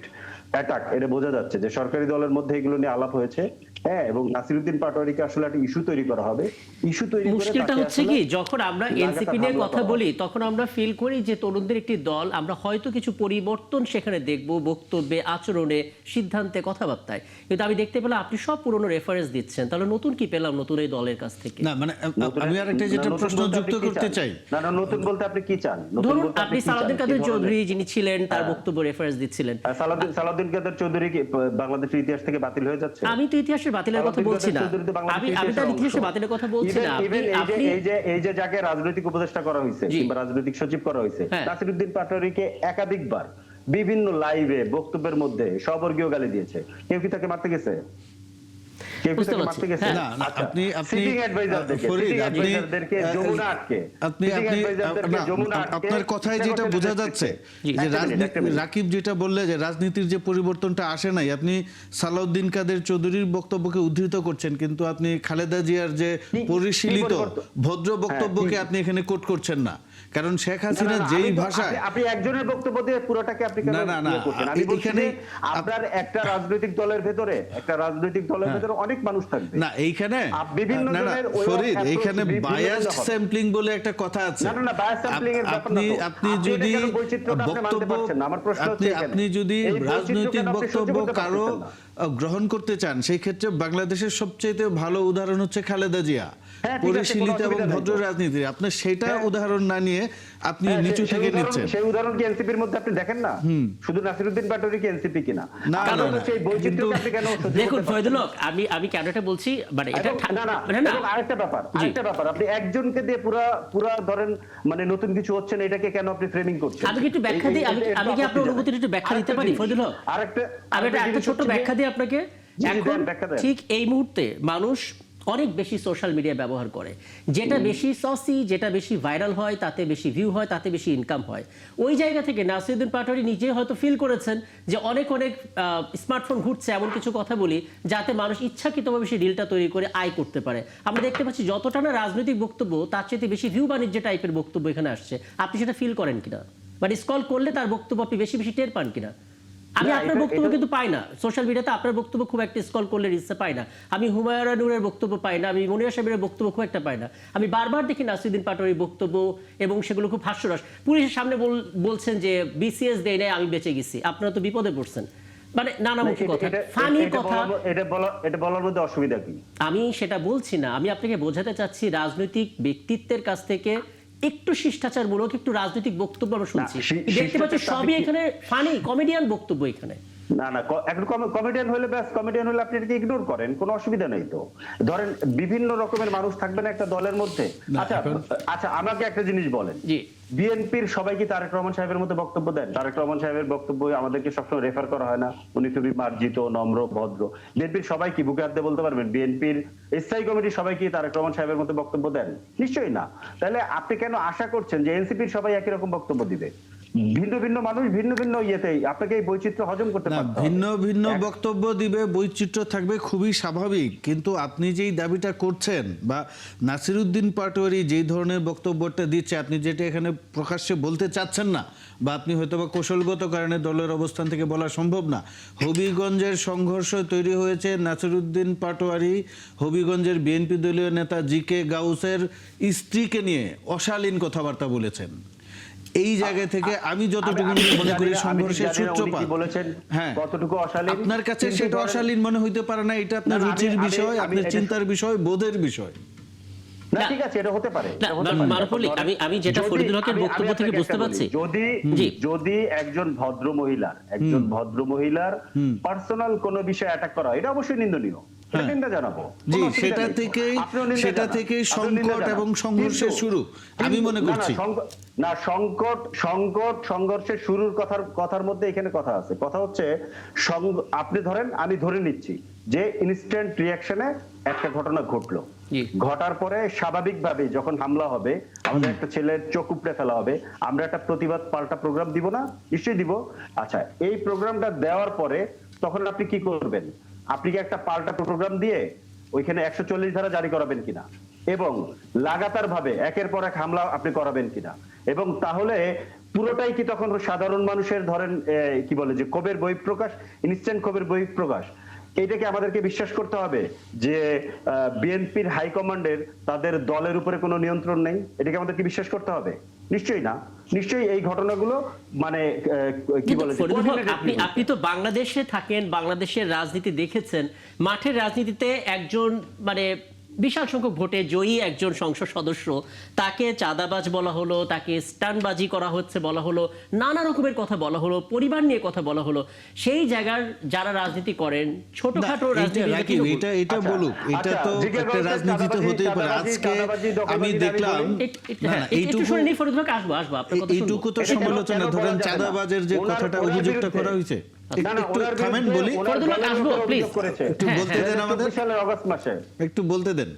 অ্যাটাক। এটা বোঝা যাচ্ছে যে সরকারি দলের মধ্যে এগুলো নিয়ে আলাপ হয়েছে, হ্যাঁ, এবং নাসিরুদ্দিন পাটোয়ারিকে আসলে একটা ইস্যু তৈরি করা হবে। ইস্যু তৈরি করে মুশকিলটা হচ্ছে কি, যখন আমরা এনসিপি নিয়ে কথা বলি, তখন আমরা ফিল করি যে তরুণদের একটি দল, আমরা হয়তো কিছু পরিবর্তন সেখানে দেখব, বক্তব্যে, আচরণে, সিদ্ধান্তে, কথাবার্তায়। কিন্তু আমি দেখতে পেলাম আপনি সব পুরনো রেফারেন্স দিচ্ছেন, তাহলে নতুন কি পেলাম নতুন এই দলের কাছ থেকে? না, মানে আমি আরেকটা যেটা প্রশ্ন যুক্ত করতে চাই, না নতুন বলতে আপনি কি চান? ধরুন আপনি সালাউদ্দিন কাদের চৌধুরী যিনি ছিলেন, তার বক্তব্য রেফারেন্স দিচ্ছিলেন। সালাউদ্দিন কাদের চৌধুরী কি বাংলাদেশের ইতিহাস থেকে বাতিল হয়ে যাচ্ছে? আমি তো ইতিহাসের বাতিলের কথা বলছি না, আমি তার ইতিহাসে বাতিলের কথা বলছি না। এই যে যাকে রাজনৈতিক উপদেষ্টা করা হয়েছে কিংবা রাজনৈতিক সচিব করা হয়েছে, নাসিরুদ্দিন পাটোয়ারিকে একাধিকবার বিভিন্ন লাইভে বক্তব্যের মধ্যে সবর্গীয় গালি দিয়েছে। কেউ কি তাকে মারতে গেছে? আপনার কথায় যেটা বোঝা যাচ্ছে যে রাকিব যেটা বললে যে রাজনীতির যে পরিবর্তনটা আসে নাই, আপনি সালাউদ্দিন কাদের চৌধুরীর বক্তব্যকে উদ্ধৃত করছেন, কিন্তু আপনি খালেদা জিয়ার যে পরিশীলিত ভদ্র বক্তব্যকে আপনি এখানে কোট করছেন না। কারণ শেখ হাসিনা যেই ভাষায়, আপনি একজনের বক্তব্য দিয়ে পুরোটাকে আপনি কেন ইয়ে করছেন? আমি বলছি আপনার একটা রাজনৈতিক দলের ভেতরে অনেক মানুষ থাকবে না, এইখানে ফরিদ, এইখানে বায়াসড স্যাম্পলিং বলে একটা কথা আছে। আপনি যদি বক্তব্য, আপনি যদি রাজনৈতিক বক্তব্য কারো গ্রহণ করতে চান, সেই ক্ষেত্রে বাংলাদেশের সবচেয়ে ভালো উদাহরণ হচ্ছে খালেদা জিয়া, পরিশীলিত এবং ভদ্র রাজনীতি। আপনি সেটা উদাহরণ না নিয়ে আপনি নিচু থেকে নিচ্ছেন। সেই উদাহরণ কি এনসিপির মধ্যে আপনি দেখেন না? শুধু নাসিরুদ্দিন পাটোয়ারি কি এনসিপি কিনা? কারণ হচ্ছে এই বৈচিত্র্যকে আপনি কেন দেখুন ফয়জুল হক, আমি কেন এটা বলছি, মানে এটা না আরেকটা ব্যাপার আপনি একজনকে দিয়ে পুরা ধরেন মানে নতুন কিছু হচ্ছে না, এটাকে কেন আপনি ফ্রেমিং করছেন? আমি কি একটু ব্যাখ্যা দিই, আমি কি আপনার অনুভূতির একটু ব্যাখ্যা দিতে পারি ফয়জুল হক? আমি একটা ছোট ব্যাখ্যা দিই আপনাকে। জি, এখন দেন, ব্যাখ্যা দেন। ঠিক এই মুহূর্তে মানুষ অনেক বেশি সোশ্যাল মিডিয়া ব্যবহার করে, যেটা বেশি সসি, যেটা বেশি ভাইরাল হয়, তাতে বেশি ভিউ হয়, তাতে বেশি ইনকাম হয়। ওই জায়গা থেকে নাসিরউদ্দিন পাটোয়ারি নিজে হয়তো ফিল করেছেন যে অনেক স্মার্টফোন ঘুরছে, এমন কিছু কথা বলি যাতে মানুষ ইচ্ছাকৃতভাবে বেশি রিলটা তৈরি করে আয় করতে পারে। আমরা দেখতে পাচ্ছি যতটা না রাজনৈতিক বক্তব্য, তার চেয়ে বেশি ভিউ বাণিজ্য টাইপের বক্তব্য এখানে আসছে। আপনি সেটা ফিল করেন কিনা, মানে স্ক্রল করলে তার বক্তব্য আপনি বেশি বেশি টের পান কিনা? আমি না, আপনার এটা- বক্তব্য এটা- কিন্তু পাই না সোশ্যাল মিডিয়াতে, আপনার বক্তব্য খুব একটা স্ক্রল করলে রিলসে পাই না। আমি হুমায়ুন নূরের বক্তব্য পাই না, আমি মনিয়া সাহেবের বক্তব্য খুব একটা পাই না। আমি বারবার দেখি নাসিরউদ্দিন পাটোয়ারির বক্তব্য, এবং সেগুলো খুব হাস্যরস। পুলিশের সামনে বলছেন যে বিসিএস দেয় নাই, আমি বেঁচে গেছি, আপনারা তো বিপদে পড়ছেন, মানে নানামুখী কথা, ফানি কথা। এটা বলার মধ্যে অসুবিধা কি? আমি সেটা বলছি না, আমি আপনাকে বোঝাতে চাচ্ছি রাজনৈতিক ব্যক্তিত্বের কাছ থেকে একটু শিষ্টাচারমূলক একটু রাজনৈতিক বক্তব্য আমরা শুনছি, দেখতে পাচ্ছি সবই এখানে ফানি কমেডিয়ান বক্তব্য এখানে। না না, এখন কমেডিয়ান হলে ব্যাস, কমেডিয়ান হলে আপনি এটাকে ইগনোর করেন, কোনো অসুবিধা নেই তো। ধরেন বিভিন্ন রকমের মানুষ থাকবে না একটা দলের মধ্যে। আচ্ছা আচ্ছা, আমাকে একটা জিনিস বলেন, জি, বিএনপির সবাই কি তারেক রহমান সাহেবের মতো বক্তব্য দেন? তারেক রহমান সাহেবের বক্তব্য আমাদেরকে সবসময় রেফার করা হয় না, উনি খুবই মার্জিত, নম্র, ভদ্র। বিএনপির সবাই কি বুকে হাত দিয়ে বলতে পারবেন বিএনপির স্থায়ী কমিটি সবাই কি তারেক রহমান সাহেবের মতো বক্তব্য দেন? নিশ্চয়ই না। তাহলে আপনি কেন আশা করছেন যে এনসিপির সবাই একই রকম বক্তব্য দিবে? ভিন্ন ভিন্ন মানুষ ভিন্ন ভিন্ন ইয়েতেই, আপনাকে এই বৈচিত্র্য হজম করতে না, পারতে হবে। ভিন্ন ভিন্ন বক্তব্য দিবে, বৈচিত্র্য থাকবে, খুবই স্বাভাবিক। কিন্তু আপনি যেই দাবিটা করছেন বা নাসিরউদ্দিন পাটোয়ারি যেই ধরনের বক্তব্যটা দিচ্ছে, আপনি যেটা এখানে প্রকাশ্যে বলতে চাচ্ছেন না, বা আপনি হয়তো বা কৌশলগত কারণে দলের অবস্থান থেকে বলা সম্ভব না, হবিগঞ্জের সংঘর্ষ তৈরি হয়েছে নাসিরউদ্দিন পাটোয়ারি হবিগঞ্জের বিএনপি দলীয় নেতা জি.কে. গাউসের স্ত্রীকে নিয়ে অশালীন কথাবার্তা বলেছেন। এই জায়গা থেকে আমি যতটুকু মনে করি সংঘর্ষের সূত্রপাত। হ্যাঁ, কতটুকু অশালীন আপনার কাছে সেটা অশালীন মনে হইতে পারে না, এটা আপনার রুচির বিষয়, আপনার চিন্তার বিষয়, বোধের বিষয়। না ঠিক আছে, এটা হতে পারে। আমি যেটা ফরিদুল হকের বক্তব্য থেকে বুঝতে পারছি, যদি একজন ভদ্র মহিলার পার্সোনাল কোনো বিষয় অ্যাটাক করা হয়, এটা অবশ্যই নিন্দনীয়, নিন্দা জানাবো। জি, সেটা থেকে সংকট এবং সংঘর্ষের শুরু আমি মনে করছি। না, সংঘর্ষের শুরুর কথার মধ্যে এখানে কথা আছে। কথা হচ্ছে আপনি ধরেন, আমি ধরে নিচ্ছি যে ইনস্ট্যান্ট রিঅ্যাকশনে একটা ঘটনা ঘটলো, ঘটার পরে স্বাভাবিকভাবে যখন হামলা হবে, আমাদের একটা ছেলের চোখ উপড়ে ফেলা হবে, আমরা একটা প্রতিবাদ পাল্টা প্রোগ্রাম দিব না? নিশ্চয়ই দিব। আচ্ছা, এই প্রোগ্রামটা দেওয়ার পরে তখন আপনি কি করবেন? আপনি কি একটা পাল্টা প্রোগ্রাম দিয়ে ওইখানে 140 ধারা জারি করাবেন কিনা, এবং লাগাতার ভাবে একের পর এক হামলা আপনি করাবেন কিনা? এবং তাহলে পুরোটাই কি তখন সাধারণ মানুষের ধরেন কি বলে যে ক্ষোভের বহিঃপ্রকাশ, ইনস্ট্যান্ট ক্ষোভের বহিঃপ্রকাশ? এইটাকে আমাদেরকে বিশ্বাস করতে হবে যে বিএনপির হাইকমান্ডের তাদের দলের উপরে কোনো নিয়ন্ত্রণ নেই? এটাকে আমাদেরকে বিশ্বাস করতে হবে? নিশ্চয়ই না। নিশ্চয়ই এই ঘটনাগুলো মানে কি বলে, আপনি তো বাংলাদেশে থাকেন, বাংলাদেশের রাজনীতি দেখেছেন। মাঠের রাজনীতিতে একজন মানে বিশাল সংখ্যক ভোটে জয়ী একজন সংসদ সদস্য, তাকে চাঁদাবাজ বলা হলো, তাকে স্টানবাজি করা হচ্ছে বলা হলো, নানা রকমের কথা বলা হলো, পরিবার নিয়ে কথা বলা হলো। সেই জায়গার যারা রাজনীতি করেন, ছোটখাটো রাজনীতি, এটা বলুক, এটা তো একটা রাজনীতিতে হতেই পারে। আজকে আমি দেখলাম এইটুকু তো সমালোচনা, ধরেন চাঁদাবাজের যে কথাটা অভিযোগটা করা হয়েছে, একটু বলতে দেন।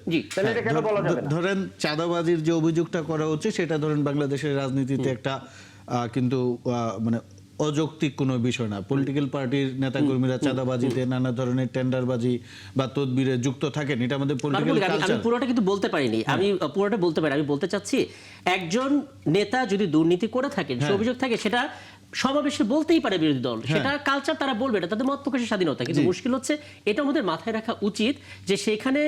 ধরেন চাঁদাবাজির যে অভিযোগটা করা হচ্ছে, সেটা ধরেন বাংলাদেশের রাজনীতিতে একটা কিন্তু মানে অযৌক্তিক কোনো বিষয় না। পলিটিক্যাল পার্টির নেতাকর্মীরা চাঁদাবাজিতে, নানা ধরনের টেন্ডারবাজি বা তদবিরে যুক্ত থাকেন, এটা আমাদের পলিটিক্যাল কালচার। আমি পুরোটা কিন্তু বলতে পারিনি, আমি পুরোটা বলতে পারি। আমি বলতে চাচ্ছি, একজন নেতা যদি দুর্নীতি করে থাকেন, সে অভিযোগ থাকে, সেটা সমাবেশে বলতেই পারে বিরোধী দল, সেটা কালচার, তারা বলবে, এটা তাদের মত প্রকাশের স্বাধীনতা। কিন্তু মুশকিল হচ্ছে, এটা আমাদের মাথায় রাখা উচিত যে সেখানে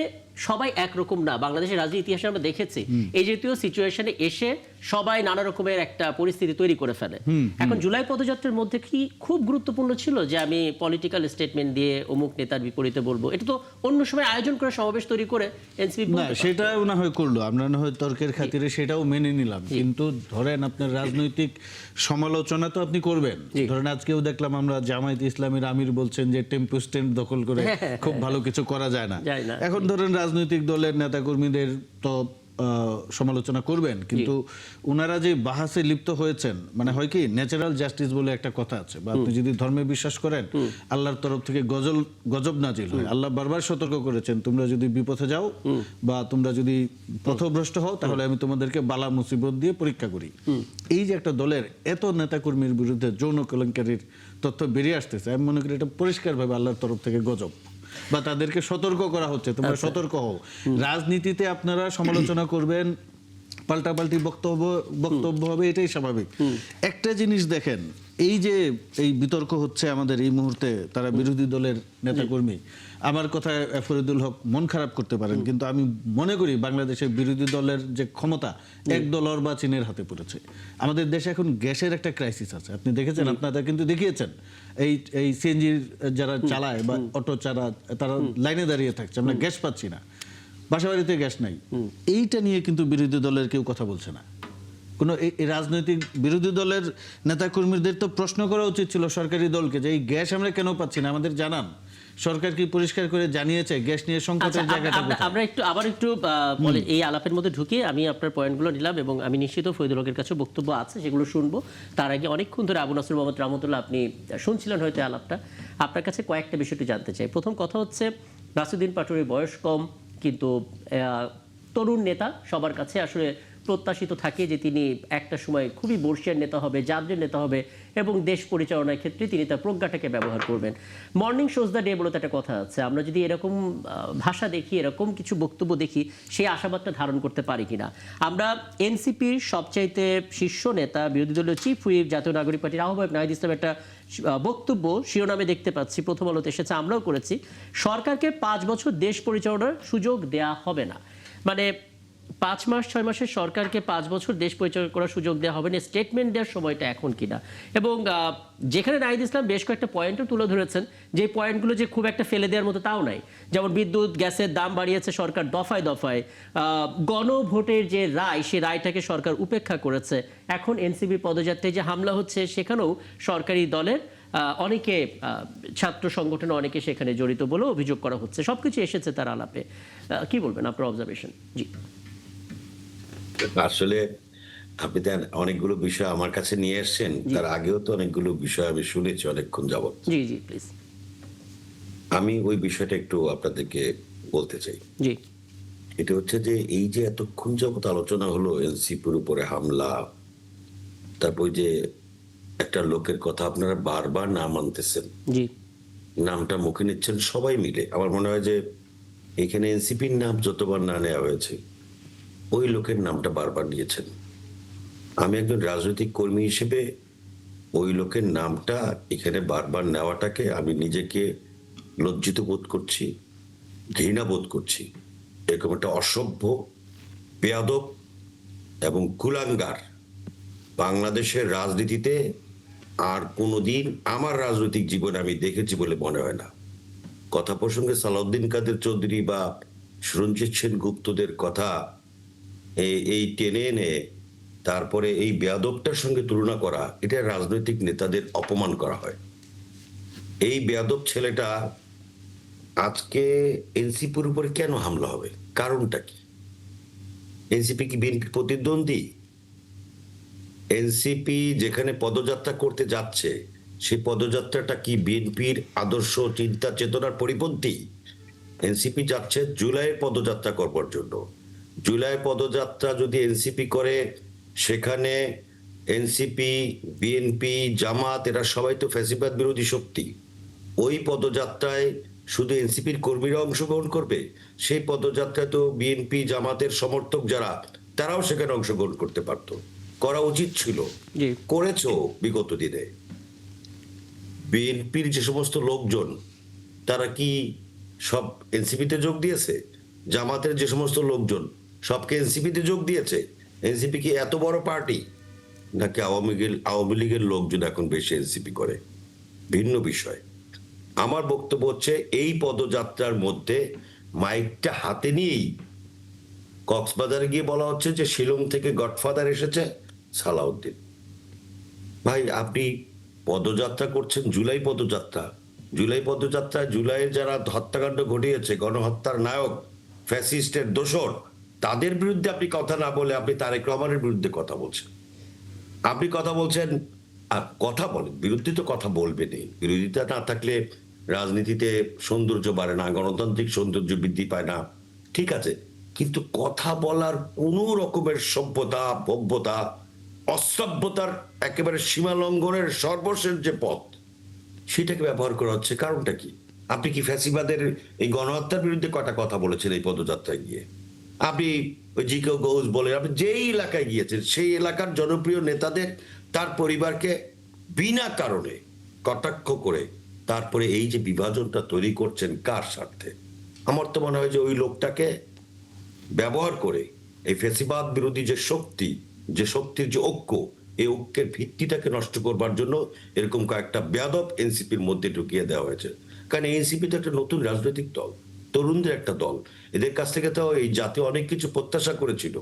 সবাই একরকম না। বাংলাদেশের রাজনীতি ইতিহাসে আমরা দেখেছি এই জাতীয় সিচুয়েশনে এসে সবাই নানা রকমের একটা পরিস্থিতি তৈরি করে ফেলে। এখন জুলাই পদযাত্রার মধ্যে কি খুব গুরুত্বপূর্ণ ছিল যে আমি পলিটিক্যাল স্টেটমেন্ট দিয়ে অমুক নেতার বিপরীতে বলবো? এটা তো অন্য সময় আয়োজন করে সমাবেশ তৈরি করে এনসিপি না, সেটাও না হয় করলো, আমরা না হয় তর্কের খাতিরে সেটাও মেনে নিলাম। কিন্তু ধরেন আপনার রাজনৈতিক সমালোচনা তো আপনি করবেন। ধরেন আজকেও দেখলাম আমরা জামায়াতে ইসলামীর আমির বলছেন যে টেম্পো স্ট্যান্ড দখল করে খুব ভালো কিছু করা যায় না। এখন ধরেন রাজনৈতিক দলের নেতাকর্মীদের তো সমালোচনা করবেন, কিন্তু ওনারা যে বাহাসে লিপ্ত হয়েছেন, মানে হয় কি ন্যাচারাল জাস্টিস বলে একটা কথা আছে, বা আপনি যদি ধর্মে বিশ্বাস করেন আল্লাহর তরফ থেকে গজব নাজিল হয়। আল্লাহ বারবার সতর্ক করেছেন, তোমরা যদি বিপথে যাও বা তোমরা যদি পথভ্রষ্ট হও তাহলে আমি তোমাদেরকে বালা মুসিবত দিয়ে পরীক্ষা করি। এই যে একটা দলের এত নেতাকর্মীর বিরুদ্ধে যৌন কেলেঙ্কারির তথ্য বেরিয়ে আসতেছে, আমি মনে করি এটা পরিষ্কারভাবে আল্লাহর তরফ থেকে গজব, বা তাদেরকে সতর্ক করা হচ্ছে, তোমরা সতর্ক হও। রাজনীতিতে আপনারা সমালোচনা করবেন, পাল্টাপাল্টি বক্তব্য হবে, এটাই স্বাভাবিক। একটা জিনিস দেখেন, এই যে এই বিতর্ক হচ্ছে আমাদের এই মুহূর্তে, তারা বিরোধী দলের নেতাকর্মী, আমার কথায় ফরিদুল হক মন খারাপ করতে পারেন, কিন্তু আমি মনে করি বাংলাদেশের বিরোধী দলের যে ক্ষমতা একদল অর্বাচীনের হাতে পড়েছে। আমাদের দেশে এখন গ্যাসের একটা ক্রাইসিস আছে, আপনি দেখেছেন, আপনারা কিন্তু দেখিয়েছেন, এই সিএনজির যারা চালায় বা অটো চালা, তারা লাইনে দাঁড়িয়ে থাকছে, আমরা গ্যাস পাচ্ছি না, বাসাবাড়িতে গ্যাস নাই। এইটা নিয়ে কিন্তু বিরোধী দলের কেউ কথা বলছে না। কোনো এই রাজনৈতিক বিরোধী দলের নেতাকর্মীদের তো প্রশ্ন করা উচিত ছিল সরকারি দলকে, যে এই গ্যাস আমরা কেন পাচ্ছি না, আমাদের জানান। সরকার কি পরিষ্কার করে জানিয়েছে গ্যাস নিয়ে সংকটের জায়গাটা কোথায়? আমরা একটু বলে এই আলাপের মধ্যে ঢুকে আমি আপনার পয়েন্টগুলো নিলাম, এবং আমি নিশ্চিত ফরিদুল হকের কাছে বক্তব্য আছে, সেগুলো শুনবো। তার আগে অনেকক্ষণ ধরে আবু নাসর মোহাম্মদ রহমতুল্লাহ আপনি শুনছিলেন হয়তো আলাপটা, আপনার কাছে কয়েকটা বিষয়টি জানতে চাই। প্রথম কথা হচ্ছে, নাসিরউদ্দিন পাটোয়ারির বয়স কম, কিন্তু তরুণ নেতা, সবার কাছে আসলে প্রত্যাশিত থাকে যে তিনি একটা সময় খুবই বর্ষিয়ার নেতা হবে, জাতীয় নেতা হবে, এবং দেশ পরিচালনার ক্ষেত্রে তিনি তার প্রজ্ঞাটাকে ব্যবহার করবেন। মর্নিং শোজ দ্য ডে বলে তো একটা কথা আছে, আমরা যদি এরকম ভাষা দেখি, এরকম কিছু বক্তব্য দেখি, সেই আশাবাদটা ধারণ করতে পারি কিনা। আমরা এনসিপির সবচাইতে শীর্ষ নেতা, বিরোধী দলীয় চিফ হুইপ, জাতীয় নাগরিক পার্টির আহ্বায়ক নাহিদ ইসলাম একটা বক্তব্য শিরোনামে দেখতে পাচ্ছি, প্রথম আলোতে এসেছে, আমরাও করেছি, সরকারকে 5 বছর দেশ পরিচালনার সুযোগ দেয়া হবে না। মানে 5 মাস 6 মাসের সরকারকে 5 বছর দেশ পরিচালনা করার সুযোগ দেওয়া হবে না, স্টেটমেন্ট দেওয়ার সময়টা এখন কিনা। এবং যেখানে নাহিদ ইসলাম বেশ কয়েকটা পয়েন্টও তুলে ধরেছেন, যে পয়েন্টগুলো যে খুব একটা ফেলে দেওয়ার মতো তাও নাই। যেমন বিদ্যুৎ গ্যাসের দাম বাড়িয়েছে সরকার দফায় দফায়, গণভোটের যে রায়, সেই রায়টাকে সরকার উপেক্ষা করেছে। এখন এনসিপি পদযাত্রায় যে হামলা হচ্ছে, সেখানেও সরকারি দলের অনেকে, ছাত্র সংগঠনে অনেকে সেখানে জড়িত বলে অভিযোগ করা হচ্ছে। সবকিছু এসেছে তার আলাপে। কি বলবেন আপনার অবজারভেশন? জি। আসলে আপনি অনেকগুলো বিষয় আমার কাছে নিয়ে এসেছেন, তার আগেও তো অনেকগুলো বিষয় আমি শুনেছি অনেকক্ষণ যাবত। জি জি প্লিজ। আমি ওই বিষয়টা একটু আপনাদেরকে বলতে চাই। জি। এটা হচ্ছে যে এই যে এতক্ষণ যাবত আলোচনা হলো এনসিপির উপরে হামলা, তারপর যে একটা লোকের কথা আপনারা বারবার নাম আনতেছেন, জি। নামটা মুখে নিচ্ছেন সবাই মিলে। আমার মনে হয় যে এখানে এনসিপির নাম যতবার না নেওয়া হয়েছে, ওই লোকের নামটা বারবার নিয়েছেন। আমি একজন রাজনৈতিক কর্মী হিসেবে ওই লোকের নামটা এখানে বারবার নেওয়াটাকে আমি নিজেকে লজ্জিত বোধ করছি, ঘৃণা বোধ করছি। এরকম একটা অসভ্য, বেয়াদব এবং কুলাঙ্গার বাংলাদেশের রাজনীতিতে আর কোনোদিন আমার রাজনৈতিক জীবনে আমি দেখেছি বলে মনে হয় না। কথা প্রসঙ্গে সালাউদ্দিন কাদের চৌধুরী বা সুরঞ্জিত সেন গুপ্তদের কথা এই টেনে এনে তারপরে এই বেয়াদবটার সঙ্গে তুলনা করা, এটা রাজনৈতিক নেতাদের অপমান করা হয়। এই বেয়াদব ছেলেটা আজকে এনসিপির উপরে কেন হামলা হবে? কারণটা কি? এনসিপি কি বিএনপির প্রতিদ্বন্দ্বী? এনসিপি যেখানে পদযাত্রা করতে যাচ্ছে, সেই পদযাত্রাটা কি বিএনপির আদর্শ চিন্তা চেতনার পরিপন্থী? এনসিপি যাচ্ছে জুলাইয়ের পদযাত্রা করবার জন্য। জুলাই পদযাত্রা যদি এনসিপি করে, সেখানে এনসিপি, বিএনপি, জামাত, এরা সবাই তো ফ্যাসিবাদ বিরোধী শক্তি। ওই পদযাত্রায় শুধু এনসিপির কর্মীরা অংশগ্রহণ করবে? সেই পদযাত্রায় তো বিএনপি, জামাতের সমর্থক যারা, তারাও সেখানে অংশগ্রহণ করতে পারত, করা উচিত ছিল, করেছো বিগত দিনে। বিএনপির যে সমস্ত লোকজন, তারা কি সব এনসিপিতে যোগ দিয়েছে? জামাতের যে সমস্ত লোকজন, সবকে এনসিপিতে যোগ দিয়েছে? এনসিপি কি এত বড় পার্টি, নাকি আওয়ামী লীগের লোকজন এখন বেশি এনসিপি করে? ভিন্ন বিষয়। আমার বক্তব্য হচ্ছে, এই পদযাত্রার মধ্যে মাইকটা হাতে নিয়েই কক্সবাজারে গিয়ে বলা হচ্ছে যে শিলং থেকে গডফাদার এসেছে সালাউদ্দিন। ভাই, আপনি পদযাত্রা করছেন, জুলাই পদযাত্রা। জুলাই পদযাত্রায় জুলাইয়ের যারা হত্যাকাণ্ড ঘটিয়েছে, গণহত্যার নায়ক, ফ্যাসিস্টের দোসর, তাদের বিরুদ্ধে আপনি কথা না বলে আপনি তারেক রহমানের বিরুদ্ধে কথা বলছেন। আপনি কথা বলছেন, কথা বলেন, বিরুদ্ধে তো কথা বলবেনই। বিরোধিতা না থাকলে রাজনীতিতে সৌন্দর্য বাড়ে না, গণতান্ত্রিক সৌন্দর্য বৃদ্ধি পায় না, ঠিক আছে। কিন্তু কথা বলার কোনো রকমের সভ্যতা, ভব্যতা, অসভ্যতার একেবারে সীমা লঙ্ঘনের সর্বশেষ যে পথ, সেটাকে ব্যবহার করা হচ্ছে। কারণটা কি? আপনি কি ফ্যাসিবাদের এই গণহত্যার বিরুদ্ধে কটা কথা বলেছেন এই পদযাত্রায় গিয়ে? আপনি ওই জিকো ঘোষ বলে আপনি যেই এলাকায় গিয়েছেন সেই এলাকার জনপ্রিয় নেতাদের, তার পরিবারকে বিনা কারণে কটাক্ষ করে তারপরে এই যে বিভাজনটা তৈরি করছেন কার স্বার্থে? আমার তো মনে হয় যে ওই লোকটাকে ব্যবহার করে এই ফ্যাসিবাদ বিরোধী যে শক্তি, যে শক্তির যে ঐক্য, এই ঐক্যের ভিত্তিটাকে নষ্ট করবার জন্য এরকম কয়েকটা বেয়াদব এনসিপির মধ্যে ঢুকিয়ে দেওয়া হয়েছে। কারণ এনসিপি তো একটা নতুন রাজনৈতিক দল, তরুণদের একটা দল, এদের কাছ থেকে তো এই জাতি অনেক কিছু প্রত্যাশা করেছিল।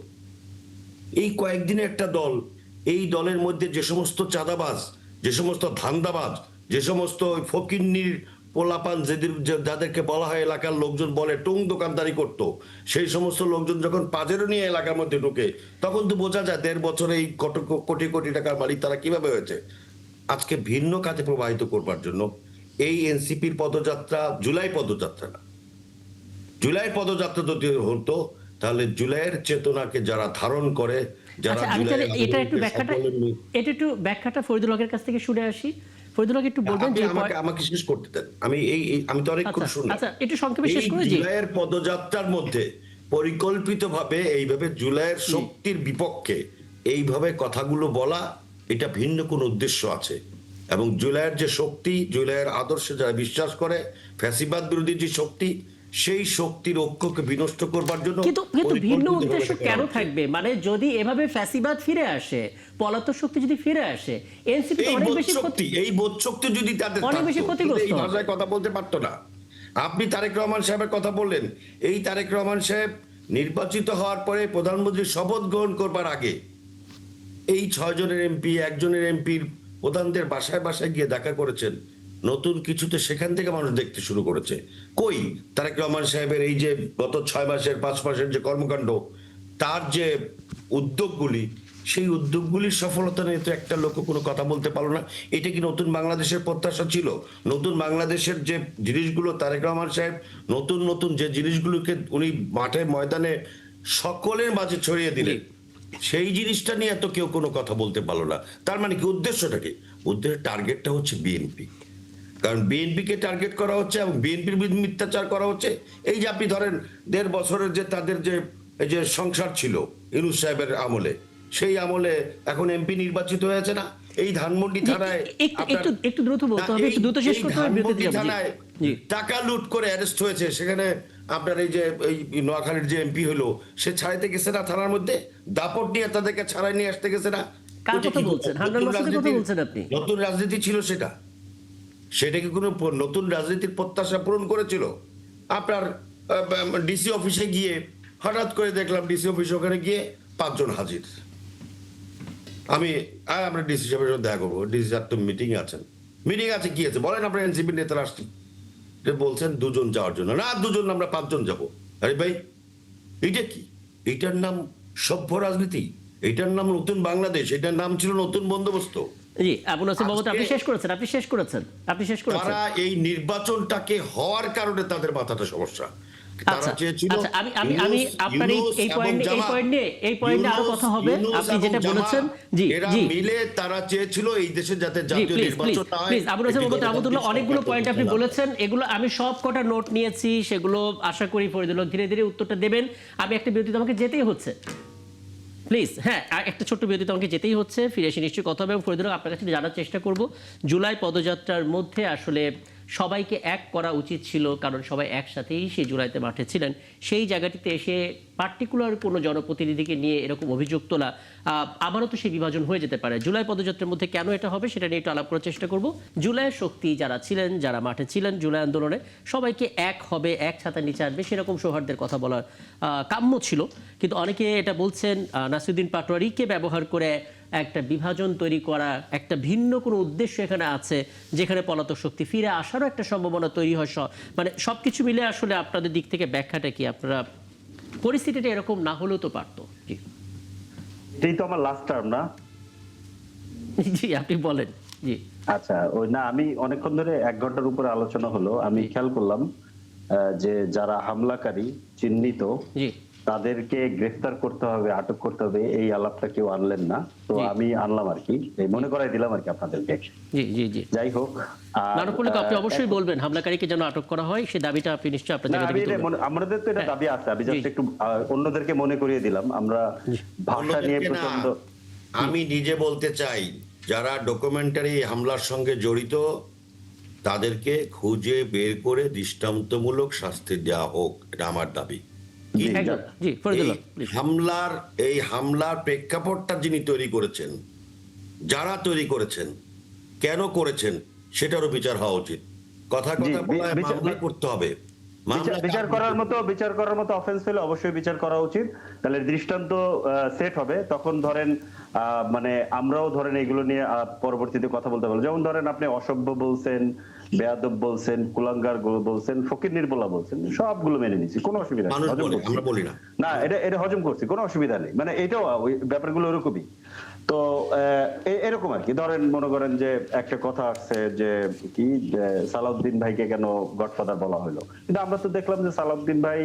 এই কয়েকদিনে একটা দল, এই দলের মধ্যে যে সমস্ত চাঁদাবাজ, যে সমস্ত ধান্দাবাজ, যে সমস্ত ফকিন্নির পোলাপান, যাদেরকে বলা হয় এলাকার লোকজন বলে টুং দোকানদারি করতো, সেই সমস্ত লোকজন যখন পাজেরো নিয়ে এলাকার মধ্যে ঢুকে, তখন তো বোঝা যায় 1.5 বছরে এই কোটি কোটি টাকার মালিক তারা কিভাবে হয়েছে। আজকে ভিন্ন কাজে প্রবাহিত করবার জন্য এই এনসিপির পদযাত্রা, জুলাই পদযাত্রা না, জুলাই পদযাত্রা যদি হতো তাহলে জুলাইয়ের চেতনাকে যারা ধারণ করে, যারা আচ্ছা, আমি তাহলে এটা একটু ব্যাখ্যাটা ফরিদুল হকের কাছ থেকে শুনে আসি। ফরিদুল হক একটু বলবেন যে আমাকে শেষ করতে দেন। আমি তো অনেকক্ষণ শুনলাম। আচ্ছা, একটু সংক্ষেপে শেষ করে জি। জুলাইয়ের পদযাত্রার মধ্যে পরিকল্পিতভাবে এইভাবে জুলাইয়ের শক্তির বিপক্ষে এইভাবে কথাগুলো বলা, এটা ভিন্ন কোন উদ্দেশ্য আছে। এবং জুলাইয়ের যে শক্তি, জুলাইয়ের আদর্শে যারা বিশ্বাস করে, ফ্যাসিবাদ বিরোধী যে শক্তি, সেই শক্তির ঐক্যকে বিনষ্ট করবার জন্য কিন্তু ভিন্ন উদ্দেশ্য কেন থাকবে? মানে যদি এভাবে ফ্যাসিবাদ ফিরে আসে, পলাতক শক্তি যদি ফিরে আসে, এনসিপি তো অনেক বেশি ক্ষতি, এই বোধ শক্তি যদি তাদের অনেক বেশি ক্ষতিগ্রস্ত, এই ভাষায় কথা বলতে পারতো না। আপনি তারেক রহমান সাহেবের কথা বললেন, এই তারেক রহমান সাহেব নির্বাচিত হওয়ার পরে প্রধানমন্ত্রীর শপথ গ্রহণ করবার আগে এই 6 জনের এমপি, একজনের এমপির প্রধানদের বাসায় বাসায় গিয়ে দেখা করেছেন। নতুন কিছুতে সেখান থেকে মানুষ দেখতে শুরু করেছে। কই তারেক রহমান সাহেবের এই যে গত 6 মাসের 5 মাসের যে কর্মকাণ্ড, তার যে উদ্যোগগুলি, সেই উদ্যোগগুলির সফলতা নিয়ে তো একটা লোক কোনো কথা বলতে পারলো না। এটা কি নতুন বাংলাদেশের প্রত্যাশা ছিল? নতুন বাংলাদেশের যে জিনিসগুলো তারেক রহমান সাহেব নতুন নতুন যে জিনিসগুলোকে উনি মাঠে ময়দানে সকলের মাঝে ছড়িয়ে দিলেন, সেই জিনিসটা নিয়ে এত কেউ কোনো কথা বলতে পারলো না। তার মানে কি উদ্দেশ্যটা কি? উদ্দেশ্যের টার্গেটটা হচ্ছে বিএনপি। কারণ বিএনপিকে টার্গেট করা হচ্ছে এবং বিএনপির বিরুদ্ধে মিথ্যাচার করা হচ্ছে। এই যে আপনি ধরেন 1.5 বছরের যে তাদের যে এই যে সংসার ছিল ইউনূস সাহেবের আমলে, সেই আমলে এখন এমপি নির্বাচিত হয়েছে না এই ধানমন্ডি থানায়। একটু দ্রুত বলতে হবে, একটু দ্রুত শেষ করতে হবে। ধানমন্ডি থানায় টাকা লুট করে অ্যারেস্ট হয়েছে। সেখানে আপনার এই যে এই নোয়াখালীর যে এমপি হলো, সে ছাড়াইতে গেছে না থানার মধ্যে, দাপট নিয়ে তাদেরকে ছাড়াই নিয়ে আসতে গেছে না। কার কথা বলছেন? হান্নান মাসুদের কথা বলছেন আপনি? নতুন রাজনীতি ছিল সেটা, সেটাকে কোনো নতুন রাজনীতির প্রত্যাশা পূরণ করেছিল? আপনার ডিসি অফিসে গিয়ে হঠাৎ করে দেখলাম ডিসি অফিসে ওখানে গিয়ে 5 জন হাজির। আমরা ডিসি সাহেবের সাথে দেখা করবো। ডিসি সাহেব তো মিটিং আছেন। মিটিং আছে, কি আছে বলেন? আপনার এনসিপি নেতারা আসছেন, বলছেন 2 জন যাওয়ার জন্য। না 2 জন, আমরা 5 জন যাবো। আরে ভাই, এইটা কি? এইটার নাম সভ্য রাজনীতি? এইটার নাম নতুন বাংলাদেশ? এটার নাম ছিল নতুন বন্দোবস্ত। জি, আবু নাসির মোহাম্মদ, আপনি শেষ করেছেন। তারা এই নির্বাচনটাকে হওয়ার কারণে তাদের মাথাটা সমস্যা। আচ্ছা, আমি আপনার এই পয়েন্টে আরো কথা হবে। আপনি যেটা বলেছেন, জি জি, মিলে তারা চেয়েছিল এই দেশে যাতে জাতীয় নির্বাচন না হয়। প্লিজ আবু নাসির মোহাম্মদ রহমতুল্লাহ, অনেকগুলো পয়েন্ট আপনি বলেছেন, এগুলো আমি সব কটা নোট নিয়েছি, সেগুলো আশা করি ফরিদুল হক ধীরে ধীরে উত্তরটা দেবেন। আমি একটা বিরতিতে আমাকে যেতেই হচ্ছে, প্লিজ। হ্যাঁ, একটা ছোট্ট বিরতিতে আমাকে যেতেই হচ্ছে, ফিরে এসে নিশ্চয়ই কথা হবে। এবং ফরিদুল হক, আপনার কাছে জানার চেষ্টা করব, জুলাই পদযাত্রার মধ্যে আসলে সবাইকে এক করা উচিত ছিল, কারণ সবাই একসাথেই সেই জুলাইতে মাঠে ছিলেন। সেই জায়গাটিতে এসে পার্টিকুলার কোনো জনপ্রতিনিধিকে নিয়ে এরকম অভিযোগ তোলা, আবারও তো সেই বিভাজন হয়ে যেতে পারে। জুলাই পদযাত্রার মধ্যে কেন এটা হবে সেটা নিয়ে একটু আলাপ করার চেষ্টা করব। জুলাইয়ের শক্তি যারা ছিলেন, যারা মাঠে ছিলেন জুলাই আন্দোলনে, সবাইকে এক হবে, এক ছাতার নিচে আসবে, সেরকম সৌহার্দ্যের কথা বলার কাম্য ছিল। কিন্তু অনেকে এটা বলছেন নাসিরউদ্দিন পাটোয়ারিকে ব্যবহার করে একটা বিভাজন তৈরি করা, একটা ভিন্ন কোনো উদ্দেশ্য এখানে আছে, যেখানে পলাতক শক্তি ফিরে আসারও একটা সম্ভাবনা তৈরি হয়। মানে সবকিছু মিলে আসলে আপনাদের দিক থেকে ব্যাখ্যাটা কি? আপনারা পরিস্থিতিটা এরকম না হলেও তো পারতো। জি এটাই তো আমার লাস্ট টার্ম না? জি আপনি বলেন। জি আচ্ছা, ওই না, আমি অনেকক্ষণ ধরে 1 ঘন্টার উপরে আলোচনা হলো, আমি খেয়াল করলাম যে যারা হামলাকারী চিহ্নিত জি তাদেরকে গ্রেফতার করতে হবে, আটক করতে হবে, এই আলাপটা কেউ আনলেন না। তো জি। আমি আনলাম আর কি, এই মনে করাই দিলাম আর কি আপনাদেরকে। জি জি জি যাই হোক, আর না করলে তো আপনি অবশ্যই বলবেন হামলাকারীকে যেন আটক করা হয়, সেই দাবিটা আপনি নিশ্চয়ই আপনার না, জায়গা আমি থেকে তুলবেন। আমাদের তো এটা হ্যাঁ। দাবি আছে, আমি জাস্ট জি। একটু অন্যদেরকে মনে করিয়ে দিলাম। আমরা ভাষা নিয়ে অন্যদেরকে না, প্রচন্ড আমি নিজে বলতে চাই, যারা ডকুমেন্টারি হামলার সঙ্গে জড়িত তাদেরকে খুঁজে বের করে দৃষ্টান্তমূলক শাস্তি দেওয়া হোক, এটা আমার দাবি। জি, একদম জি ফরিদুল্লাহ প্লিজ। এই হামলার প্রেক্ষাপটটা যিনি তৈরি করেছেন, যারা তৈরি করেছেন, কেন করেছেন, সেটারও বিচার হওয়া উচিত। কথা জি, বলায় বিচার- মামলা করতে হবে। মামলা বিচার করার মতো অফেন্স হলে অবশ্যই বিচার করা উচিত, তাহলে দৃষ্টান্ত সেট হবে। তখন ধরেন মানে আমরাও ধরেন এগুলো নিয়ে পরবর্তীতে কথা বলতে পারবো। যেমন ধরেন আপনি অসভ্য বলছেন, বেয়াদব বলছেন, কুলাঙ্গার বলছেন, ফকির নির্বলা বলছেন, সবগুলো মেনে নিচ্ছি, কোনো অসুবিধা নেই, মানুষ হজম বলে, করছি। আমরা বলি না। না, এটা হজম করছি, কোনো অসুবিধা নেই, মানে এটাও ওই ব্যাপারগুলো ওরকমই। তো এরকম আর কি, ধরেন মনে করেন যে একটা কথা আসছে যে কি সালাউদ্দিন ভাইকে কেন গডফাদার বলা হলো, কিন্তু আমরা তো দেখলাম যে সালাউদ্দিন ভাই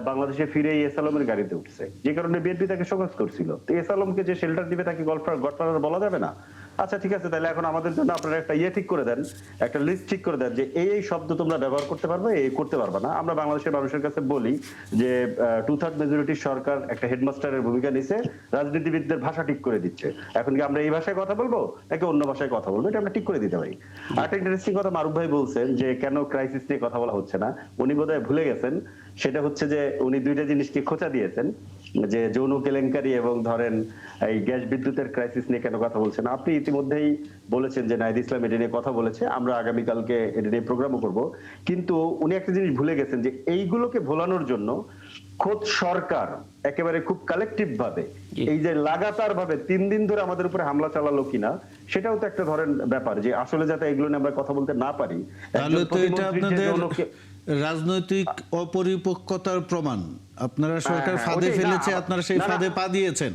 বাংলাদেশে ফিরে এসালমের গাড়িতে উঠছে, যে কারণে বিএনপি তাকে সমাজ করছিল। তো এসালমকে যে শেল্টার দিবে তাকে গডফাদার বলা যাবে না? আচ্ছা ঠিক আছে, তাহলে এখন আমাদের জন্য আপনারা একটা ঠিক করে দেন, একটা লিস্ট ঠিক করে দেন যে এই শব্দ তোমরা ব্যবহার করতে পারবে, এই করতে পারবে না। আমরা বাংলাদেশের মানুষের কাছে বলি যে 2/3 মেজরিটির সরকার একটা হেডমাস্টারের ভূমিকা নিছে, রাজনীতিবিদদের ভাষা ঠিক করে দিচ্ছে। এখন কি আমরা এই ভাষায় কথা বলবো নাকি অন্য ভাষায় কথা বলবো, এটা আমরা ঠিক করে দিতে পারি। আরেকটা ইন্টারেস্টিং কথা মারুফ ভাই বলছেন যে কেন ক্রাইসিস নিয়ে কথা বলা হচ্ছে না, উনি বোধহয় ভুলে গেছেন। সেটা হচ্ছে যে উনি দুইটা জিনিসকে খোঁচা দিয়েছেন, যে যৌন কেলেঙ্কারি এবং ধরেন এই গ্যাস বিদ্যুতের ক্রাইসিস নিয়ে কেন কথা বলছেন। আপনি ইতিমধ্যেই বলেছেন যে নাহিদ ইসলাম এটা নিয়ে কথা বলেছে, আমরা আগামীকালকে এটা নিয়ে প্রোগ্রামও করব। কিন্তু উনি একটা জিনিস ভুলে গেছেন যে এইগুলোকে ভোলানোর জন্য খোদ সরকার একেবারে খুব কালেকটিভ ভাবে এই যে লাগাতার ভাবে 3 দিন ধরে আমাদের উপরে হামলা চালালো কিনা, সেটাও তো একটা ধরেন ব্যাপার, যে আসলে যাতে এগুলো নিয়ে আমরা কথা বলতে না পারি। তাহলে তো এটা প্রতিমন্ত্রী যে আপনাদের রাজনৈতিক অপরিপক্কতার প্রমাণ। আপনারা সরকার হ্যাঁ, ফাঁদে ওটাই, না, ফেলেছে, আপনারা সেই না, না। ফাঁদে পা দিয়েছেন।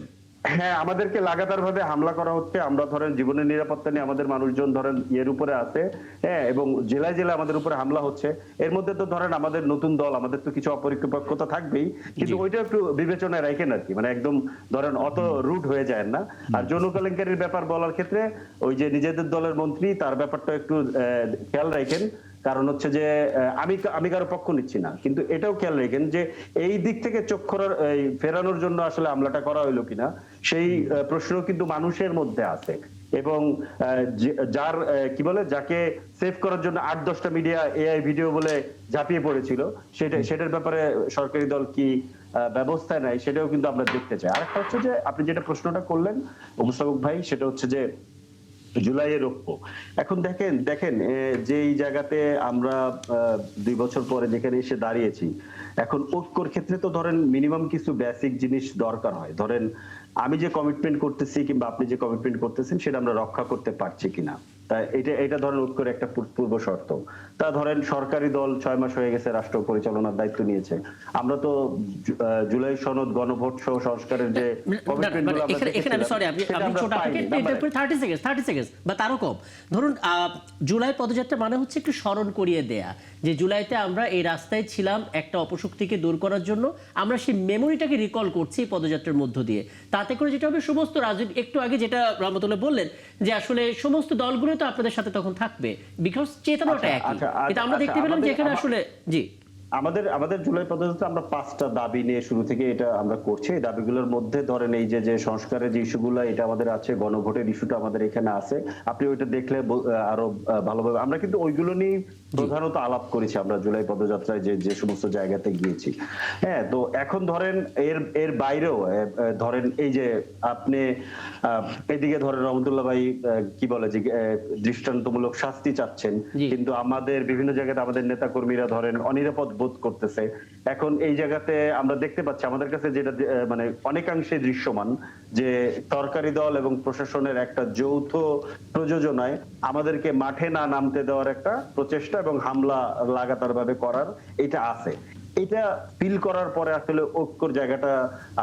হ্যাঁ, আমাদেরকে লাগাতার ভাবে হামলা করা হচ্ছে। আমরা ধরেন জীবনের নিরাপত্তা নিয়ে আমাদের মানুষজন ধরেন এর উপরে আছে, হ্যাঁ, এবং জেলায় জেলায় আমাদের উপরে হামলা হচ্ছে। এর মধ্যে তো ধরেন আমাদের নতুন দল, আমাদের তো কিছু অপরিপক্কতা থাকবেই, কিন্তু ওইটা একটু বিবেচনায় রাখেন আর কি, মানে একদম ধরেন অত রুট হয়ে যায় না। আর যৌন কেলেঙ্কারির ব্যাপার বলার ক্ষেত্রে ওই যে নিজেদের দলের মন্ত্রী, তার ব্যাপারটা একটু খেয়াল রাখেন। কারণ হচ্ছে যে আমি কারো পক্ষ নিচ্ছি না, কিন্তু এটাও খেয়াল রাখেন যে এই দিক থেকে চোখ ফেরানোর জন্য আসলে হামলাটা করা হইলো কিনা, সেই প্রশ্ন কিন্তু মানুষের মধ্যে আছে। এবং যার কি বলে, যাকে সেভ করার জন্য 8-10টা মিডিয়া এআই ভিডিও বলে ঝাঁপিয়ে পড়েছিল, সেটার ব্যাপারে সরকারি দল কি ব্যবস্থা নেয়, সেটাও কিন্তু আমরা দেখতে চাই। আরেকটা হচ্ছে যে আপনি যেটা প্রশ্নটা করলেন উপস্থাপক ভাই, সেটা হচ্ছে যে জুলাইয়ের ঐক্য। এখন দেখেন যে এই জায়গাতে আমরা 2 বছর পরে যেখানে এসে দাঁড়িয়েছি, এখন ঐক্যর ক্ষেত্রে তো ধরেন মিনিমাম কিছু বেসিক জিনিস দরকার হয়। ধরেন আমি যে কমিটমেন্ট করতেছি কিংবা আপনি যে কমিটমেন্ট করতেছেন, সেটা আমরা রক্ষা করতে পারছি কিনা, তা এটা ধরেন ঐক্যের একটা পূর্ব শর্ত। তা ধরেন সরকারি দল 6 মাস হয়ে গেছে রাষ্ট্র পরিচালনার দায়িত্ব নিয়েছে, আমরা তো জুলাই সনদ, গণভোট সহ সংস্কারের যে কমিটমেন্টগুলো আমরা এখানে আমি সরি, আমি ছোট আপনাকে 30 সেকেন্ড বা তারও কম। ধরুন জুলাই পদযাত্রা মানে হচ্ছে একটু স্মরণ করিয়ে দেয়া যে জুলাইতে আমরা এই রাস্তায় ছিলাম একটা অপশক্তিকে দূর করার জন্য, আমরা সেই মেমোরিটাকে রিকল করছি এই পদযাত্রার মধ্য দিয়ে। তাতে করে যেটা হবে, সমস্ত রাজনীতি, একটু আগে যেটা রহমতুল্লাহ বললেন যে আসলে সমস্ত দলগুলো তো আপনাদের সাথে তখন থাকবে, বিকজ চেতনাটা একই। কিন্তু আমরা দেখতে পেলাম যে এখানে আসলে জি আমাদের জুলাই পদযাত্রা আমরা 5টা দাবি নিয়ে শুরু থেকে এটা আমরা করছি। এই দাবিগুলোর মধ্যে ধরেন এই যে সংস্কারের যে ইস্যুগুলো, এটা আমাদের আছে, গণভোটের ইস্যুটা আমাদের এখানে আছে। আপনি ওইটা দেখলে আরো ভালোভাবে, আমরা কিন্তু ওইগুলো নিয়ে প্রধানত আলাপ করেছি আমরা জুলাই পদযাত্রায় যে সমস্ত জায়গাতে গিয়েছি। হ্যাঁ, তো এখন ধরেন এর বাইরেও ধরেন এই যে আপনি এদিকে ধরেন রহমতুল্লাহ ভাই কি বলে যে দৃষ্টান্তমূলক শাস্তি চাচ্ছেন, কিন্তু আমাদের বিভিন্ন জায়গাতে আমাদের নেতা কর্মীরা ধরেন অনিরাপদ বোধ করতেছে। এখন এই জায়গাতে আমরা দেখতে পাচ্ছি আমাদের কাছে যেটা মানে অনেকাংশে দৃশ্যমান, যে সরকারি দল এবং প্রশাসনের একটা যৌথ প্রযোজনায় আমাদেরকে মাঠে না নামতে দেওয়ার একটা প্রচেষ্টা এবং হামলা লাগাতার ভাবে করার এটা আছে। এটা ফিল করার পরে আসলে ঐক্যর জায়গাটা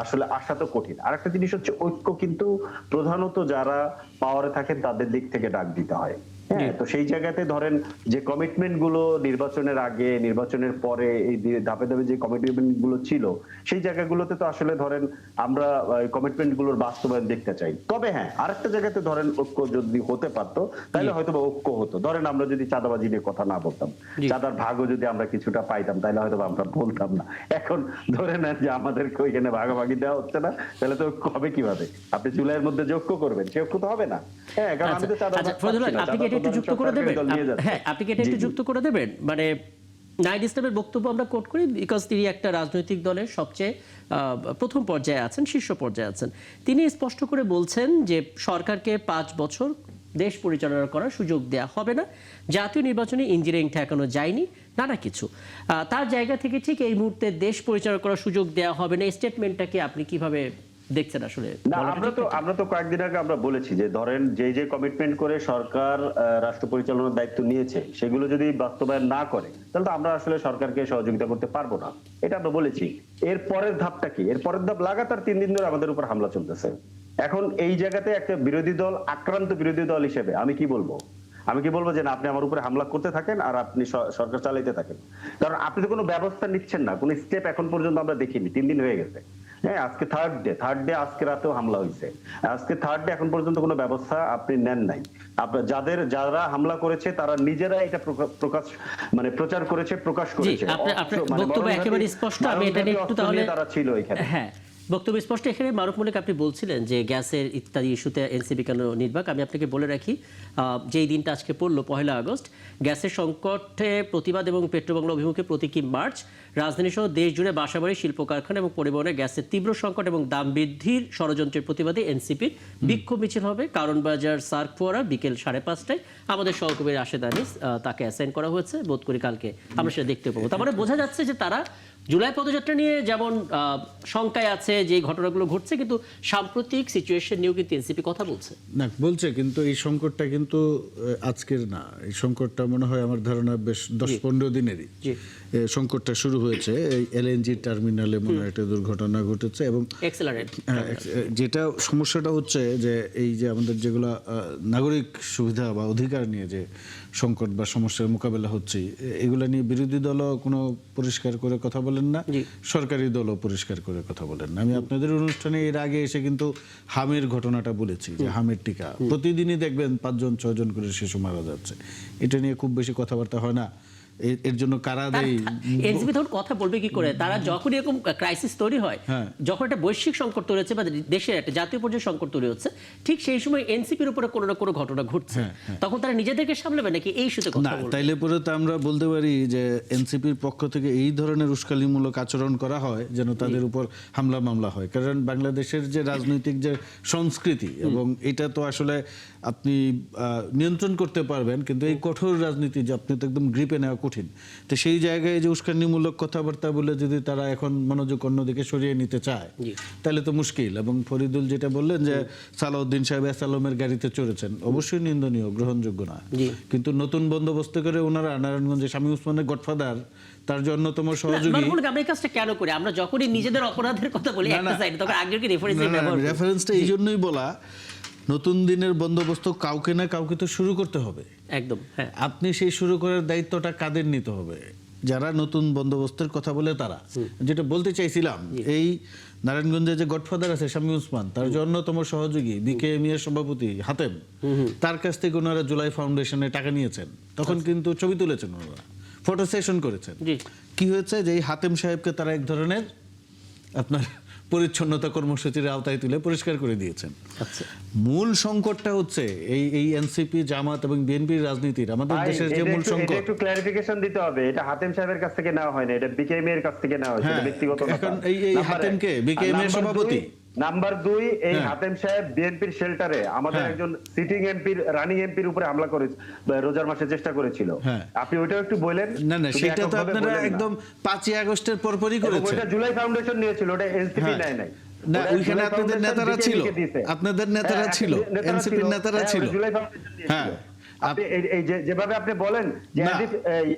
আসলে আসা তো কঠিন। আরেকটা জিনিস হচ্ছে ঐক্য কিন্তু প্রধানত যারা পাওয়ারে থাকেন তাদের দিক থেকে ডাক দিতে হয়। হ্যাঁ, তো সেই জায়গাতে ধরেন যে কমিটমেন্ট গুলো নির্বাচনের আগে নির্বাচনের পরে এই ধাপে ধাপে যে কমিটমেন্ট গুলো ছিল সেই জায়গাগুলোতে তো আসলে ধরেন আমরা কমিটমেন্ট গুলোর বাস্তবায়ন দেখতে চাই। তবে হ্যাঁ, আরেকটা জায়গাতে ধরেন ঐক্য যদি হতে পারতো তাহলে হয়তো বা ঐক্য হতো। ধরেন আমরা যদি চাঁদাবাজি নিয়ে কথা না বলতাম, চাঁদার ভাগও যদি আমরা কিছুটা পাইতাম তাহলে হয়তো আমরা বলতাম না। এখন ধরে নেন যে আমাদেরকে ওইখানে ভাগাভাগি দেওয়া হচ্ছে না, তাহলে তো ঐক্য হবে কিভাবে? আপনি জুলাইয়ের মধ্যে যে ঐক্য করবেন সে ঐক্য তো হবে না। হ্যাঁ, কারণ আমি তো চাঁদা আপনি কি এটা একটু যুক্ত করে দেবেন? হ্যাঁ, আপনি কি এটা একটু যুক্ত করে দেবেন? মানে নাহিদ ইসলামের বক্তব্য আমরা কোট করি বিকজ তিনি একটা রাজনৈতিক দলের সবচেয়ে প্রথম পর্যায়ে আছেন, শীর্ষ পর্যায়ে আছেন। তিনি স্পষ্ট করে বলছেন যে সরকারকে 5 বছর দেশ পরিচালনা করার সুযোগ দেয়া হবে না, জাতীয় নির্বাচনে ইঞ্জিনিয়ারিং ঠেকানো যায়নি, নানা কিছু। তার জায়গা থেকে ঠিক এই মুহূর্তে দেশ পরিচালনা করার সুযোগ দেয়া হবে না, এই স্টেটমেন্টটাকে আপনি কিভাবে দেখছেন আসলে? না, আমরা তো কয়েকদিন আগে আমরা বলেছি যে ধরেন যে কমিটমেন্ট করে সরকার রাষ্ট্র পরিচালনার দায়িত্ব নিয়েছে সেগুলো যদি বাস্তবায়ন না করে তাহলে তো আমরা আসলে সরকারকে সহযোগিতা করতে পারবো না, এটা আমরা বলেছি। এর পরের ধাপটা কি? এর পরের ধাপ লাগাতার 3 দিন ধরে আমাদের উপর হামলা চলতেছে। এখন এই জায়গাতে একটা বিরোধী দল, আক্রান্ত বিরোধী দল হিসেবে আমি কি বলবো যে না, আপনি আমার উপরে হামলা করতে থাকেন আর আপনি সরকার চালাইতে থাকেন। কারণ আপনি তো কোনো ব্যবস্থা নিচ্ছেন না, কোনো স্টেপ এখন পর্যন্ত আমরা দেখিনি। 3 দিন হয়ে গেছে। হ্যাঁ, আজকে থার্ড ডে, আজকে রাতেও হামলা হয়েছে। আজকে থার্ড ডে, এখন পর্যন্ত কোনো ব্যবস্থা আপনি নেন নাই। আপনার যারা হামলা করেছে তারা নিজেরা এটা প্রচার করেছে, প্রকাশ করেছে। বক্তব্য একেবারে স্পষ্ট। আমি এটা নিয়ে একটু তাহলে তারা ছিল এখানে। হ্যাঁ, বক্তব্য স্পষ্ট। এখানে মারুফ মল্লিক, আপনি বলছিলেন যে গ্যাসের ইত্যাদি ইস্যুতে এনসিপি কেন নির্বাক। আমি আপনাকে বলে রাখি, যেই দিনটা আজকে পড়লো 1 আগস্ট, গ্যাসের সংকটে প্রতিবাদ এবং পেট্রোবাংলা অভিমুখে প্রতীকী মার্চ, রাজধানী সহ দেশ জুড়ে বাসাবাড়ি, শিল্প কারখানা এবং পরিবহনে গ্যাসের তীব্র সংকট এবং দাম বৃদ্ধির ষড়যন্ত্রের প্রতিবাদে এনসিপির বিক্ষোভ মিছিল হবে কারণবাজার সার্ক ফোয়ারা বিকেল 5:30টায়। আমাদের সহকর্মী রাশেদ আনিস তাকে অ্যাসাইন করা হয়েছে, বোধ করি কালকে আমরা সেটা দেখতে পাবো। তার মানে বোঝা যাচ্ছে যে তারা জুলাই পদযাত্রা নিয়ে যেমন শঙ্কায় আছে যে ঘটনাগুলো ঘটছে, কিন্তু সাম্প্রতিক সিচুয়েশন নিয়েও কিন্তু এনসিপি কথা বলছে, কিন্তু এই সংকটটা কিন্তু আজকের না। এই সংকটটা মনে হয় আমার ধারণা বেশ 10-15 দিনেরই সংকটটা শুরু হয়েছে। এই এলএনজি টার্মিনালে মনে হয় একটা দুর্ঘটনা ঘটেছে এবং যেটা সমস্যাটা হচ্ছে যে এই যে আমাদের যেগুলো নাগরিক সুবিধা বা অধিকার নিয়ে যে সংকট বা সমস্যার মোকাবেলা হচ্ছে, এগুলা নিয়ে বিরোধী দলও কোনো পরিষ্কার করে কথা বলেন না, সরকারি দলও পরিষ্কার করে কথা বলেন না। আমি আপনাদের অনুষ্ঠানে এর আগে এসে কিন্তু হামের ঘটনাটা বলেছি যে হামের টিকা প্রতিদিনই দেখবেন 5-6 জন করে শিশু মারা যাচ্ছে। এটা নিয়ে খুব বেশি কথাবার্তা হয় না। এর জন্য কারা দেয়? এনসিপি তখন কথা বলবে কি করে? তারা যখন এরকম ক্রাইসিস তৈরি হয়, যখন একটা বৈশ্বিক সংকট তৈরি হচ্ছে বা দেশের একটা জাতীয় পর্যায়ে সংকট তৈরি হচ্ছে, ঠিক সেই সময় এনসিপির উপরে কোনো না কোনো ঘটনা ঘটছে, তখন তারা নিজেদেরকে সামলাবে নাকি এই ইস্যুতে কথা বলবে? তাইলে পরে তো আমরা বলতে পারি যে এনসিপির পক্ষ থেকে এই ধরনের উস্কানিমূলক আচরণ করা হয় যেন তাদের উপর হামলা মামলা হয়। কারণ বাংলাদেশের যে রাজনৈতিক যে সংস্কৃতি, এবং এটা তো আসলে আপনি নিয়ন্ত্রণ করতে পারবেন, কিন্তু এই কঠোর রাজনীতি যে আপনি তো একদম গ্রিপে নেওয়া কঠিন। তো সেই জায়গায় যে উস্কানিমূলক কথাবার্তা বলে যদি তারা এখন মনোযোগ অন্যদিকে সরিয়ে নিতে চায় তাহলে তো মুশকিল। এবং ফরিদুল যেটা বললেন যে সালাউদ্দিন সাহেব এসালমের গাড়িতে চড়েছেন, অবশ্যই নিন্দনীয়, গ্রহণযোগ্য না। কিন্তু নতুন বন্দোবস্ত করে ওনারা নারায়ণগঞ্জে স্বামী উসমানের গডফাদার, তার যে অন্যতম সহযোগী। আমরা এই কাজটা কেন করি? আমরা যখনই নিজেদের অপরাধের কথা বলি একটা সাইড, তখন আগের কি রেফারেন্সটা এই জন্যই বলা, নতুন দিনের বন্দোবস্ত কাউকে না কাউকে তো শুরু করতে হবে। একদম, হ্যাঁ। আপনি সেই শুরু করার দায়িত্বটা কাদের নিতে হবে? যারা নতুন বন্দোবস্তের কথা বলে তারা। যেটা বলতে চাইছিলাম, এই নারায়ণগঞ্জে যে গডফাদার আছে স্বামী উসমান, তার যে অন্যতম সহযোগী বিকেএম এর সভাপতি হাতেম, তার কাছ থেকে ওনারা জুলাই ফাউন্ডেশনে টাকা নিয়েছেন। তখন কিন্তু ছবি তুলেছেন, ওনারা ফটো সেশন করেছেন। কি হয়েছে যে এই হাতেম সাহেবকে তারা এক ধরনের আপনার পরিচ্ছন্নতা কর্মসূচির আওতায় তুলে পরিষ্কার করে দিয়েছেন। মূল সংকটটা হচ্ছে এই এনসিপি, জামাত এবং বিএনপির রাজনীতির, আমাদের দেশের যে মূল সংকট। একটু ক্লারিফিকেশন দিতে হবে, এটা হাতেম সাহেবের কাছ থেকে নেওয়া হয় না, এটা বিকেএম এর কাছ থেকে নেওয়া হয়েছে, এটা ব্যক্তিগত কথা। এখন এই হাতেমকে বিকেএম এর সভাপতি। নাম্বার 2, এই হাতেম সাহেব বিএনপির শেল্টারে আমাদের একজন সিটিং এমপির, রানিং এমপির উপরে হামলা করে রোজার মাসে চেষ্টা করেছিল। আপনি ওইটাও একটু বলেন। না, সেটা তো আপনারা একদম 5 আগস্টের পরপরই করেছেন। ওটা জুলাই ফাউন্ডেশন নিয়েছিল, ওটা এনসিপি নেয় নাই। না, ওইখানে আপনাদের নেতারা ছিল, আপনাদের নেতারা ছিল, এনসিপির নেতারা ছিল। হ্যাঁ, আপনি এই যেভাবে আপনি বলেন যে না।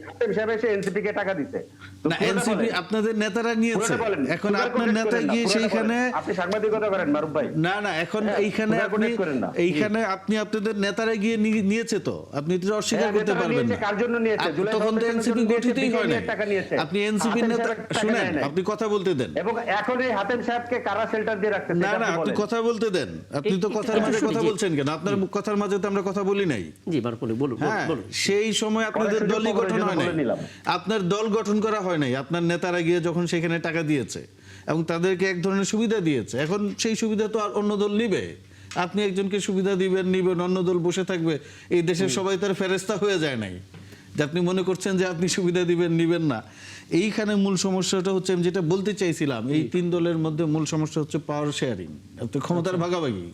হাতেম সাহেব এসে এনসিপি কে টাকা দিতে, তো না, পুরোটা এনসিপি বলেন। আপনাদের নেতারা নিয়েছে, পুরোটা বলেন। এখন সুগার আপনার কোটেড নেতা করেন না, গিয়ে পুরোটা সেইখানে বলেন। আপনি সাংবাদিকতা করেন মারুফ ভাই। না এখন হ্যাঁ, এইখানে সুগার আপনি কোটেড করেন না। এইখানে আপনি আপনাদের নেতারা গিয়ে নিয়েছে তো আপনি তো অস্বীকার হ্যাঁ, করতে নেতারা পারবেন নিয়েছে, না। কার জন্য নিয়েছে? আপনি জুলাই তখন তো ফাউন্ডেশনের এনসিপি জন্য নিয়েছে, গঠিতই হয় না। বিজেপির টাকা নিয়েছে। আপনি এনসিপি হাতেম নেতা সাহেবের টাকা শুনেন, নেয় নাই। আপনি কথা বলতে দেন। এবং এখন এই হাতেম সাহেবকে কারা শেল্টার দিয়ে রাখতেছে? না এটা না, আপনি বলেন। কথা বলতে দেন। আপনি তো কথার মাঝে কথা বলছেন কেন? আপনার কথার মাঝে তো আমরা কথা বলি নাই। জি মারুফুল বলুন হ্যাঁ, বলুন। সেই সময় আপনাদের সুযোগ দলই পাবো, গঠন এই জন্য হয় নাই, বলে নিলাম। আপনার দল গঠন করা হয় নাই। আপনার নেতারা গিয়ে যখন সেখানে টাকা দিয়েছে এবং তাদেরকে এক ধরনের সুবিধা দিয়েছে, এখন সেই সুবিধা তো আর অন্য দল নিবে। আপনি একজনকে সুবিধা নিবেন, অন্য দল বসে থাকবে। এই দেশের সবাই তার ফেরেস্তা হয়ে যায় নাই যে আপনি মনে করছেন যে আপনি সুবিধা নিবেন না। এইখানে মূল সমস্যাটা হচ্ছে, আমি যেটা বলতে চাইছিলাম, এই তিন দলের মধ্যে মূল সমস্যা হচ্ছে পাওয়ার শেয়ারিং, ক্ষমতার ভাগাভাগি।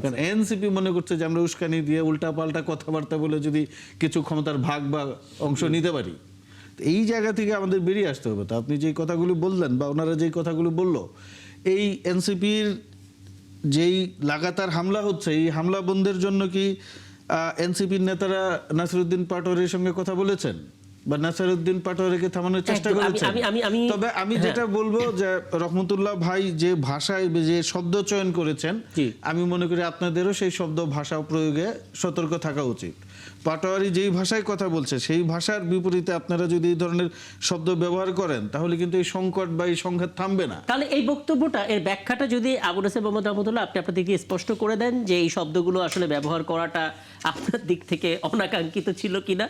কারণ এনসিপি মনে করছে যে আমরা উস্কানি দিয়ে উল্টা পাল্টা কথাবার্তা বলে যদি কিছু ক্ষমতার ভাগ বা অংশ নিতে পারি, তো এই জায়গা থেকে আমাদের বেরিয়ে আসতে হবে। তো আপনি যেই কথাগুলো বললেন বা ওনারা যেই কথাগুলো বললো, এই এনসিপির যেই লাগাতার হামলা হচ্ছে, এই হামলা বন্ধের জন্য কি এনসিপির নেতারা নাসিরউদ্দিন পাটোয়ারির সঙ্গে কথা বলেছেন বা নাসিরউদ্দিন পাটোয়ারিকে থামানোর চেষ্টা একদম, করেছেন? তবে আমি যেটা বলবো যে রহমতুল্লাহ ভাই যে ভাষায় যে শব্দ চয়ন করেছেন, জি। আমি মনে করি আপনাদেরও সেই শব্দ ভাষা প্রয়োগে সতর্ক থাকা উচিত। পাটোয়ারি যেই ভাষায় কথা বলছে সেই ভাষার বিপরীতে আপনারা যদি এই ধরনের শব্দ ব্যবহার করেন, তাহলে কিন্তু এই সংকট বা এই সংঘাত থামবে না। তাহলে এই বক্তব্যটা, এর ব্যাখ্যাটা যদি আবু নাসের মোহাম্মদ রহমতুল্লাহ আপনি আপনাদেরকে স্পষ্ট করে দেন যে এই শব্দগুলো আসলে ব্যবহার করাটা আপনার দিক থেকে অনাকাঙ্ক্ষিত ছিল কিনা,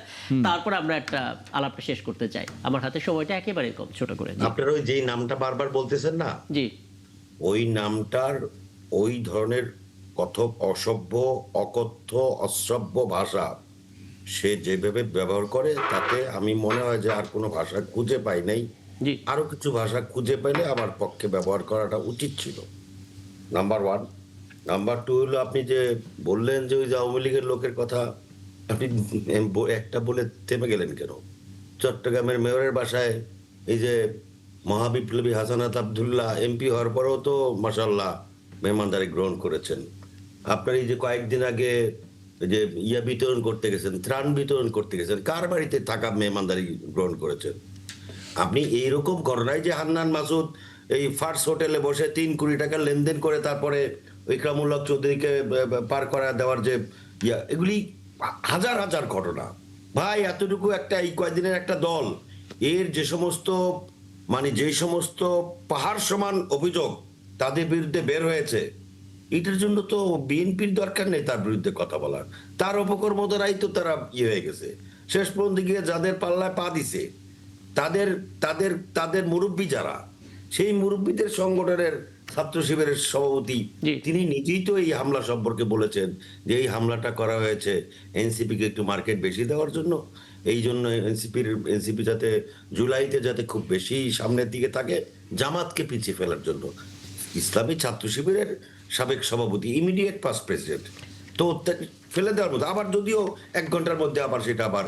তারপর আমরা একটা আলাপটা শেষ করতে চাই। আমার হাতে সময়টা একেবারে কম, ছোট করে। জি। আপনারা ওই যেই নামটা বারবার বলতেছেন না, জি ওই নামটার ওই ধরনের অসভ্য, অকথ্য, অশ্রাব্য ভাষা সে যেভাবে ব্যবহার করে, তাতে আমি মনে হয় যে আর কোনো ভাষা খুঁজে পাই নাই। জি আরো কিছু ভাষা খুঁজে পেলে আমার পক্ষে ব্যবহার করাটা উচিত ছিল, নাম্বার ওয়ান। নাম্বার টু হলো, আপনি যে বললেন যে ওই যে আওয়ামী লীগের লোকের কথা, আপনি একটা বলে থেমে গেলেন কেন? চট্টগ্রামের মেয়রের বাসায় এই যে মহাবিপ্লবী হাসানাত আব্দুল্লাহ এমপি হওয়ার পরেও তো মাশাআল্লাহ মেহমানদারি গ্রহণ করেছেন। আপনার এই যে কয়েকদিন আগে যে বিতরণ করতে গেছেন, ত্রাণ বিতরণ করতে গেছেন, কার বাড়িতে থাকা মেহমানদারি গ্রহণ করেছেন? আপনি এইরকম ঘটনায় যে হান্নান মাসুদ এই ফার্স্ট হোটেলে বসে 3 কোটি টাকা লেনদেন করে তারপরে ইকরামুল্লাহ চৌধুরীকে পার করা দেওয়ার যে এগুলি হাজার হাজার ঘটনা ভাই। এতটুকু একটা এই কয়েকদিনের একটা দল, এর যে সমস্ত যে সমস্ত পাহাড় সমান অভিযোগ তাদের বিরুদ্ধে বের হয়েছে, এটার জন্য তো বিএনপির দরকার নেই তার বিরুদ্ধে কথা বলার। তার উপকর্মতারাই তো তারা হয়ে গেছে। শেষ পর্যন্ত গিয়ে যাদের পাল্লায় পা দিছে, তাদের তাদের তাদের মুরব্বী যারা, সেই মুরব্বীদের সংগঠনের ছাত্র শিবিরের সভাপতি, তিনি নিজেই তো এই হামলা সম্পর্কে বলেছেন যে এই হামলাটা করা হয়েছে এনসিপি কে একটু মার্কেট বেশি দেওয়ার জন্য, এই জন্য এনসিপি যাতে জুলাইতে যাতে খুব বেশি সামনের দিকে থাকে, জামাতকে পিছিয়ে ফেলার জন্য। ইসলামী ছাত্র শিবিরের সাবেক সভাপতি, ইমিডিয়েট পাস্ট প্রেসিডেন্ট, তো ফেলে দেওয়ার মতো। আবার যদিও 1 ঘন্টার মধ্যে আবার সেটা আবার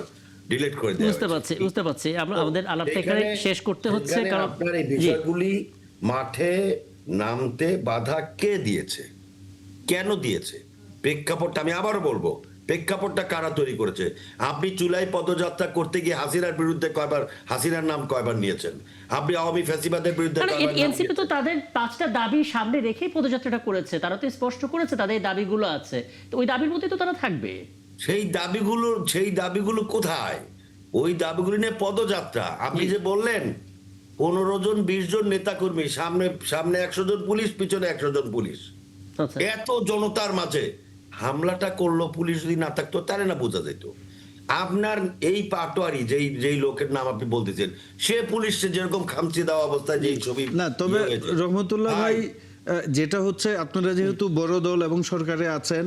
ডিলিট করে দেওয়া হয়েছে। বুঝতে পারছি। আমরা আমাদের আলাপটা এখানে শেষ করতে হচ্ছে, কারণ আপনার এই বিষয়গুলি মাঠে নামতে বাধা কে দিয়েছে, কেন দিয়েছে, প্রেক্ষাপটটা আমি আবারও বলবো, প্রেক্ষাপটটা কারা তৈরি করেছে? আপনি চুলাই পদযাত্রা করতে গিয়ে হাসিনার বিরুদ্ধে হাসিনার নাম কয়বার নিয়েছেন? আপনি আওয়ামী ফ্যাসিবাদের বিরুদ্ধে এনসিপি তো তাদের 5টা দাবি সামনে রেখে পদযাত্রাটা করেছে, তারা তো স্পষ্ট করেছে তাদের দাবিগুলো আছে, তো ওই দাবির মধ্যে তো তারা থাকবে। সেই দাবিগুলো কোথায়? ওই দাবিগুলো নিয়ে পদযাত্রা। আপনি যে বললেন 15 জন 20 জন নেতাকর্মী, সামনে 100 জন পুলিশ, পিছনে 100 জন পুলিশ, এত জনতার মাঝে হামলাটা করলো। পুলিশ যদি না থাকতো তাহলে না বোঝা যেত। আপনার এই পাটোয়ারি যেই লোকের নাম আপনি বলতেছেন, সে পুলিশে যেরকম খামচি দেওয়া অবস্থায় যে ছবি না, তবে রহমতুল্লাহ ভাই, যেটা হচ্ছে আপনারা যেহেতু বড় দল এবং সরকারে আছেন,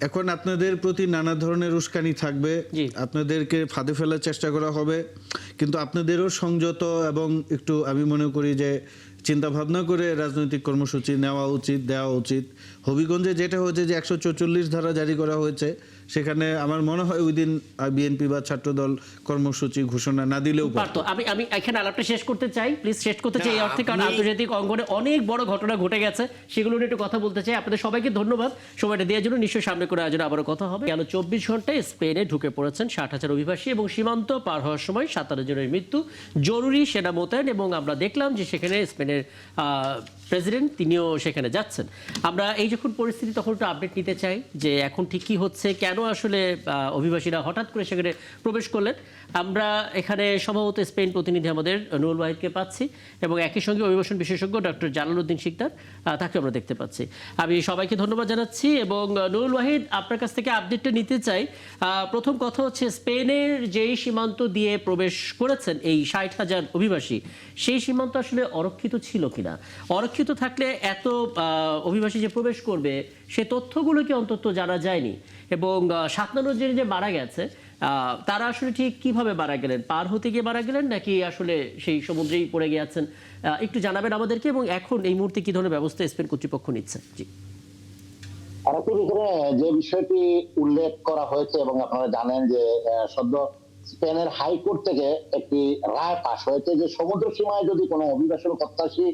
এখন আপনাদের প্রতি নানা ধরনের উস্কানি থাকবে, আপনাদেরকে ফাঁদে ফেলার চেষ্টা করা হবে, কিন্তু আপনাদেরও সংযত এবং একটু আমি মনে করি যে চিন্তা ভাবনা করে রাজনৈতিক কর্মসূচি নেওয়া উচিত, দেওয়া উচিত। হবিগঞ্জে যেটা হয়েছে যে 144 ধারা জারি করা হয়েছে, সেখানে আমার মনে হয় ওই দিন বিএনপি বা ছাত্রদল কর্মসূচি ঘোষণা না দিলেও পারতো। আমি এখানে আলাপটা শেষ করতে চাই, প্লিজ শেষ করতে চাই এই না, অর্থে, কারণ আপনি- আন্তর্জাতিক অঙ্গনে অনেক বড় ঘটনা ঘটে গেছে, সেগুলো নিয়ে একটু কথা বলতে চাই। আপনাদের সবাইকে ধন্যবাদ সময়টা দেওয়ার জন্য। নিশ্চয়ই সামনে করে আয়োজনে আবারও কথা হবে। কেন 24 ঘন্টায় স্পেনে ঢুকে পড়েছেন 60,000 অভিবাসী এবং সীমান্ত পার হওয়ার সময় 57 জনের মৃত্যু, জরুরি সেনা মোতায়েন, এবং আমরা দেখলাম যে সেখানে স্পেনের প্রেসিডেন্ট তিনিও সেখানে যাচ্ছেন। আমরা এই যখন পরিস্থিতি তখন একটু আপডেট নিতে চাই যে এখন ঠিক কী হচ্ছে, কেন আসলে অভিবাসীরা হঠাৎ করে সেখানে প্রবেশ করলেন। আমরা এখানে সম্ভবত স্পেন প্রতিনিধি আমাদের নুরুল ওয়াহিদকে পাচ্ছি এবং একই সঙ্গে অভিবাসন বিশেষজ্ঞ ডক্টর জালালউদ্দিন শিকদার, তাকে আমরা দেখতে পাচ্ছি। আমি সবাইকে ধন্যবাদ জানাচ্ছি এবং নুরুল ওয়াহিদ, আপনার কাছ থেকে আপডেটটা নিতে চাই। প্রথম কথা হচ্ছে, স্পেনের যেই সীমান্ত দিয়ে প্রবেশ করেছেন এই 60,000 অভিবাসী, সেই সীমান্ত আসলে অরক্ষিত ছিল কিনা? অরক্ষিত থাকলে এত অভিবাসী যে প্রবেশ করবে সে তথ্যগুলো কি অন্তত জানা যায়নি? এবং 57 জন যে মারা গেছে তারা আসলে ঠিক কিভাবে মারা গেলেন? পার হতে গিয়ে মারা গেলেন নাকি আসলে সেই সমুদ্রেই পড়ে গিয়েছেন? একটু জানাবেন আমাদেরকে, এবং এখন এই মুহূর্তে কি ধরনের ব্যবস্থা স্পেন কর্তৃপক্ষ নিচ্ছে? জি। আরেকটি ভিতরে যে বিষয়টি উল্লেখ করা হয়েছে এবং আপনারা জানেন যে সদ্য স্পেনের হাইকোর্ট থেকে একটি রায় পাশ হয়েছে যে সমুদ্র সীমায় যদি কোনো অভিবাসন প্রত্যাশী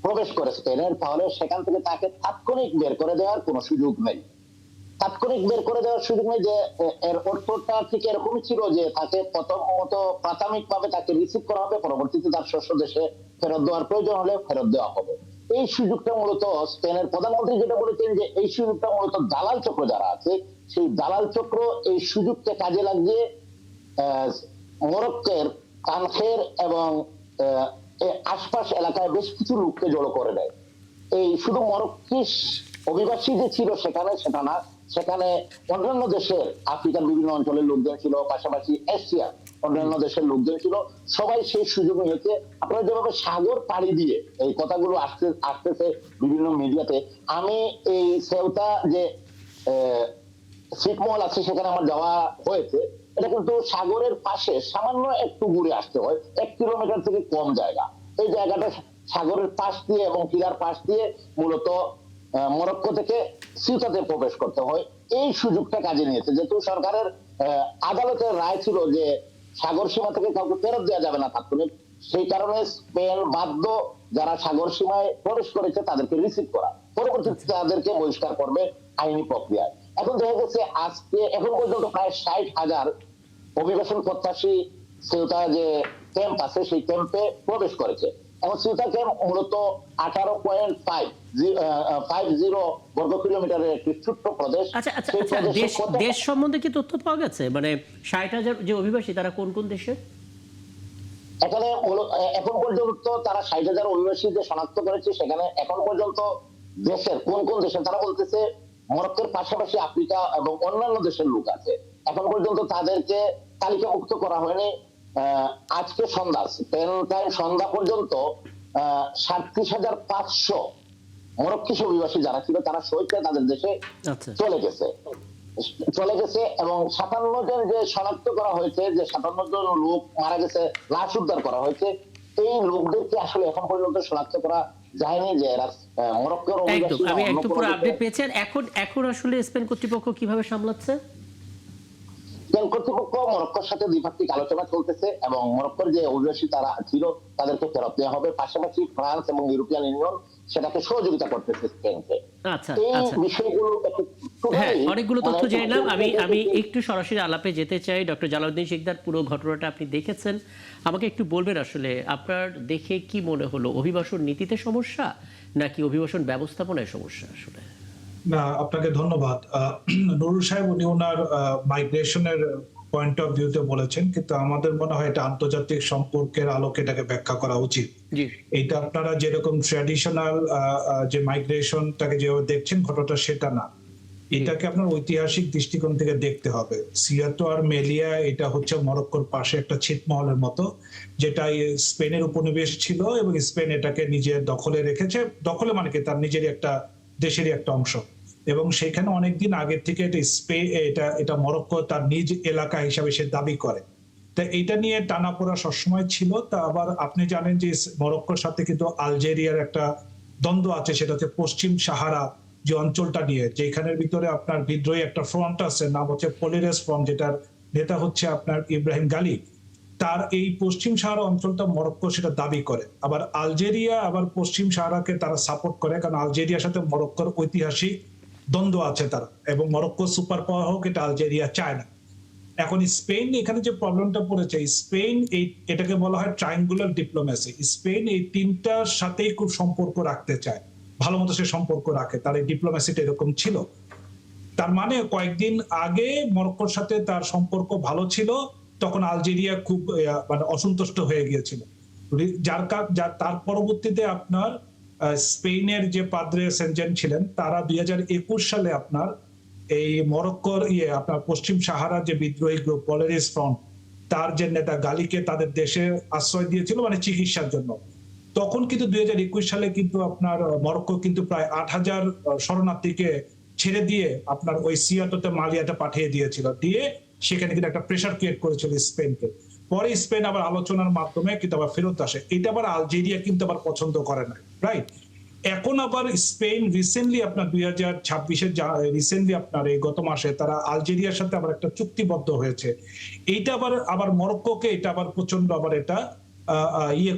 প্রবেশ করে স্পেনের, তাহলে সেখান থেকে তাকে তাৎক্ষণিক বের করে দেওয়ার কোনো সুযোগ নেই। তাৎক্ষণিক বের করে দেওয়ার সুযোগ নেই যে এর অর্থটা ঠিক এরকমই ছিল যে তাকে প্রথমত প্রাথমিকভাবে তাকে রিসিভ করা হবে, পরবর্তীতে তার শ্বশ্র দেশে ফেরত দেওয়ার প্রয়োজন হলে ফেরত দেওয়া হবে। এই সুযোগটা মূলত স্পেনের প্রধানমন্ত্রী যেটা বলেছেন যে এই সুযোগটা মূলত দালাল চক্র যারা আছে সেই দালাল চক্র এই সুযোগকে কাজে লাগিয়ে মরক্কোর কানখের এবং আশপাশ এলাকায় বেশ কিছু লোককে জড়ো করে দেয়। এই শুধু মরক্কিস অভিবাসী যে ছিল সেখানে সেটা না, সেখানে অন্যান্য দেশের আফ্রিকার বিভিন্ন অঞ্চলের লোকজন ছিল, পাশাপাশি এশিয়া অন্যান্য দেশের লোকজন ছিল। সবাই সেই সুযোগ নিয়েছে। আপনারা যেভাবে সাগর পাড়ি দিয়ে এই কথাগুলো আসতেছে বিভিন্ন মিডিয়াতে, আমি এই সেউতা যে ছিটমহল আছে সেখানে আমার যাওয়া হয়েছে। এটা কিন্তু সাগরের পাশে সামান্য একটু ঘুরে আসতে হয়, 1 কিলোমিটার থেকে কম জায়গা। এই জায়গাটা সাগরের পাশ দিয়ে এবং টিলার পাশ দিয়ে মূলত মরক্কো থেকে সিউতাতে প্রবেশ করতে হয়। এই সুযোগটা কাজে নিয়েছে, যেহেতু সরকারের আদালতের রায় ছিল যে সাগর সীমা থেকে কাউকে ফেরত দেওয়া যাবে না তাৎক্ষণিক, সেই কারণে স্পেন বাধ্য যারা সাগর সীমায় প্রবেশ করেছে তাদেরকে রিসিভ করা, পরবর্তীতে তাদেরকে বহিষ্কার করবে আইনি প্রক্রিয়ায়। এখন দেখা গেছে আজকে এখন পর্যন্ত প্রায় 60,000 অভিবাসন প্রত্যাশী সিউতা যে ক্যাম্প আছে সেই ক্যাম্পে প্রবেশ করেছে। এবং সিউতা ক্যাম্প মূলত 18.50 বর্গ কিলোমিটারের একটি ছোট্ট প্রদেশ। আচ্ছা, দেশ সম্বন্ধে কি তথ্য পাওয়া গেছে? মানে 60,000 যে অভিবাসী তারা কোন কোন দেশের? এখানে এখন পর্যন্ত তারা 60,000 অভিবাসী যে শনাক্ত করেছে, সেখানে এখন পর্যন্ত দেশের কোন কোন দেশে তারা বলতেছে মরক্কোর পাশাপাশি আফ্রিকা এবং অন্যান্য দেশের লোক আছে। এখন পর্যন্ত তাদেরকে তালিকাভুক্ত করা হয়নি। আজকে সন্ধ্যা পর্যন্ত 37,500 মরক্কিস অভিবাসী যারা ছিল তারা সহিত তাদের দেশে চলে গেছে এবং 57 জন যে শনাক্ত করা হয়েছে, যে 57 জন লোক মারা গেছে, লাশ উদ্ধার করা হয়েছে, এই লোকদেরকে আসলে এখন পর্যন্ত শনাক্ত করা যায়নি যে এরা মরক্কোর অভিবাসী। আমি একটু পুরো আপডেট পেয়েছি। এখন আসলে স্পেন কর্তৃপক্ষ কিভাবে সামলাচ্ছে? স্পেন কর্তৃপক্ষ মরক্কোর সাথে দ্বিপাক্ষিক আলোচনা চলতেছে এবং মরক্কোর যে অভিবাসী তারা ছিল তাদেরকে ফেরত দেওয়া হবে, পাশাপাশি ফ্রান্স এবং ইউরোপিয়ান ইউনিয়ন সেটাকে সহযোগিতা করতেছে স্পেনকে। আচ্ছা, হ্যাঁ, অনেকগুলো তথ্য জানলাম। আমি একটু সরাসরি আলাপে যেতে চাই। ডক্টর জালালউদ্দিন শিকদার, পুরো ঘটনাটা আপনি দেখেছেন, আমাকে একটু বলবেন আসলে আপনার দেখে কি মনে হলো? অভিবাসন নীতিতে সমস্যা নাকি অভিবাসন ব্যবস্থাপনায় সমস্যা? আসলে না, আপনাকে ধন্যবাদ। নুরুল সাহেব উনি ওনার মাইগ্রেশনের পয়েন্ট অফ ভিউতে বলেছেন, কিন্তু আমাদের মনে হয় এটা আন্তর্জাতিক সম্পর্কের আলোকে এটাকে ব্যাখ্যা করা উচিত। এটা আপনারা যেরকম ট্র্যাডিশনাল যে মাইগ্রেশনটাকে যেভাবে দেখছেন ঘটনাটা সেটা না, এটাকে আপনার ঐতিহাসিক দৃষ্টিকোণ থেকে দেখতে হবে। সিয়াতো আর মেলিয়া এটা হচ্ছে মরক্কোর পাশে একটা ছিটমহলের মতো, যেটা স্পেনের উপনিবেশ ছিল এবং স্পেন এটাকে নিজের দখলে রেখেছে। দখলে মানে কি তার নিজেরই একটা দেশেরই একটা অংশ, এবং সেখানে অনেকদিন আগের থেকে এটা মরক্কো তার নিজ এলাকা হিসাবে সে দাবি করে। তা এটা নিয়ে টানাপোড়া সবসময় ছিল। তা আবার আপনি জানেন যে মরক্কোর সাথে কিন্তু আলজেরিয়ার একটা দ্বন্দ্ব আছে, সেটা হচ্ছে পশ্চিম সাহারা যে অঞ্চলটা নিয়ে, যেখানের ভিতরে আপনার বিদ্রোহী একটা ফ্রন্ট আছে, নাম হচ্ছে পলিরাস ফ্রন্ট, যেটার নেতা হচ্ছে আপনার ইব্রাহিম গালি। তার এই পশ্চিম সাহারা অঞ্চলটা মরক্কো সেটা দাবি করে। আবার আলজেরিয়া আবার পশ্চিম সাহারাকে তারা সাপোর্ট করে, কারণ আলজেরিয়ার সাথে মরক্কোর ঐতিহাসিক দ্বন্দ্ব আছে তারা, এবং মরক্কো সুপার পাওয়ার হোক এটা আলজেরিয়া চায় না। এখন স্পেন এখানে যে প্রবলেমটা পড়েছে, স্পেন এটাকে বলা হয় ট্রায়াঙ্গুলার ডিপ্লোমেসি। স্পেন এই তিনটার সাথেই খুব সম্পর্ক রাখতে চায়, ভালো মতো সে সম্পর্ক রাখে, তার এই ডিপ্লোমেসিটা এরকম ছিল। তার মানে কয়েকদিন আগে মরক্কোর সাথে তার সম্পর্ক ভালো ছিল, তখন আলজেরিয়া খুব মানে অসন্তুষ্ট হয়ে গিয়েছিল, তার পরবর্তীতে আপনার স্পেনের যে পাদ্রে সেনজেন ছিলেন, তারা 2021 সালে আপনার এই মরক্কোর আপনার পশ্চিম সাহারা যে বিদ্রোহী গ্রুপ পলিরাস ফ্রন্ট, তার যে নেতা গালিকে তাদের দেশে আশ্রয় দিয়েছিল মানে চিকিৎসার জন্য। তখন কিন্তু 2021 সালে কিন্তু আপনার মরক্কো কিন্তু প্রায় 8,000 শরণার্থীকে ছেড়ে দিয়ে আপনার ওই সিয়াটোতে মালিয়াতে পাঠিয়ে দিয়েছিল, দিয়ে সেখানে কিন্তু একটা প্রেসার ক্রিয়েট করেছিল স্পেনকে। পরে স্পেন আবার আলোচনার মাধ্যমে কিন্তু আবার ফেরত আসে। এটা আবার আলজেরিয়া কিন্তু আবার পছন্দ করে না, রাইট? এখন আবার স্পেন রিসেন্টলি আপনার 2026-এ রিসেন্টলি আপনার এই গত মাসে তারা আলজেরিয়ার সাথে আবার একটা চুক্তিবদ্ধ হয়েছে। এইটা আবার মরক্কোকে এটা আবার প্রচন্ড আবার এটা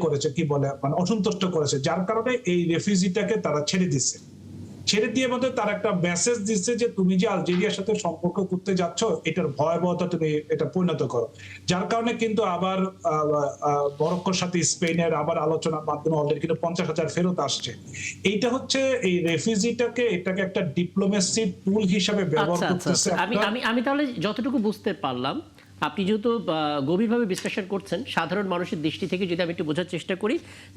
করেছে, কি বলে মানে অসন্তুষ্ট করেছে, যার কারণে এই রেফিউজিটাকে তারা ছেড়ে দিচ্ছে। ছেড়ে দিয়ে মধ্যে তার একটা মেসেজ দিচ্ছে যে তুমি যে আলজেরিয়ার সাথে সম্পর্ক করতে যাচ্ছ, এটার ভয়াবহতা তুমি এটা পরিণত করো। যার কারণে কিন্তু আবার মরক্কোর সাথে স্পেনের আবার আলোচনার মাধ্যমে অলরেডি কিন্তু 50,000 ফেরত আসছে। এইটা হচ্ছে এই রেফিউজিটাকে এটাকে একটা ডিপ্লোমেসি টুল হিসেবে ব্যবহার করতেছে। আমি তাহলে যতটুকু বুঝতে পারলাম, আপনি যেহেতু গভীরভাবে বিশ্লেষণ করছেন, সাধারণ মানুষের দৃষ্টি থেকে যদি আমি একটু বোঝার চেষ্টা করি,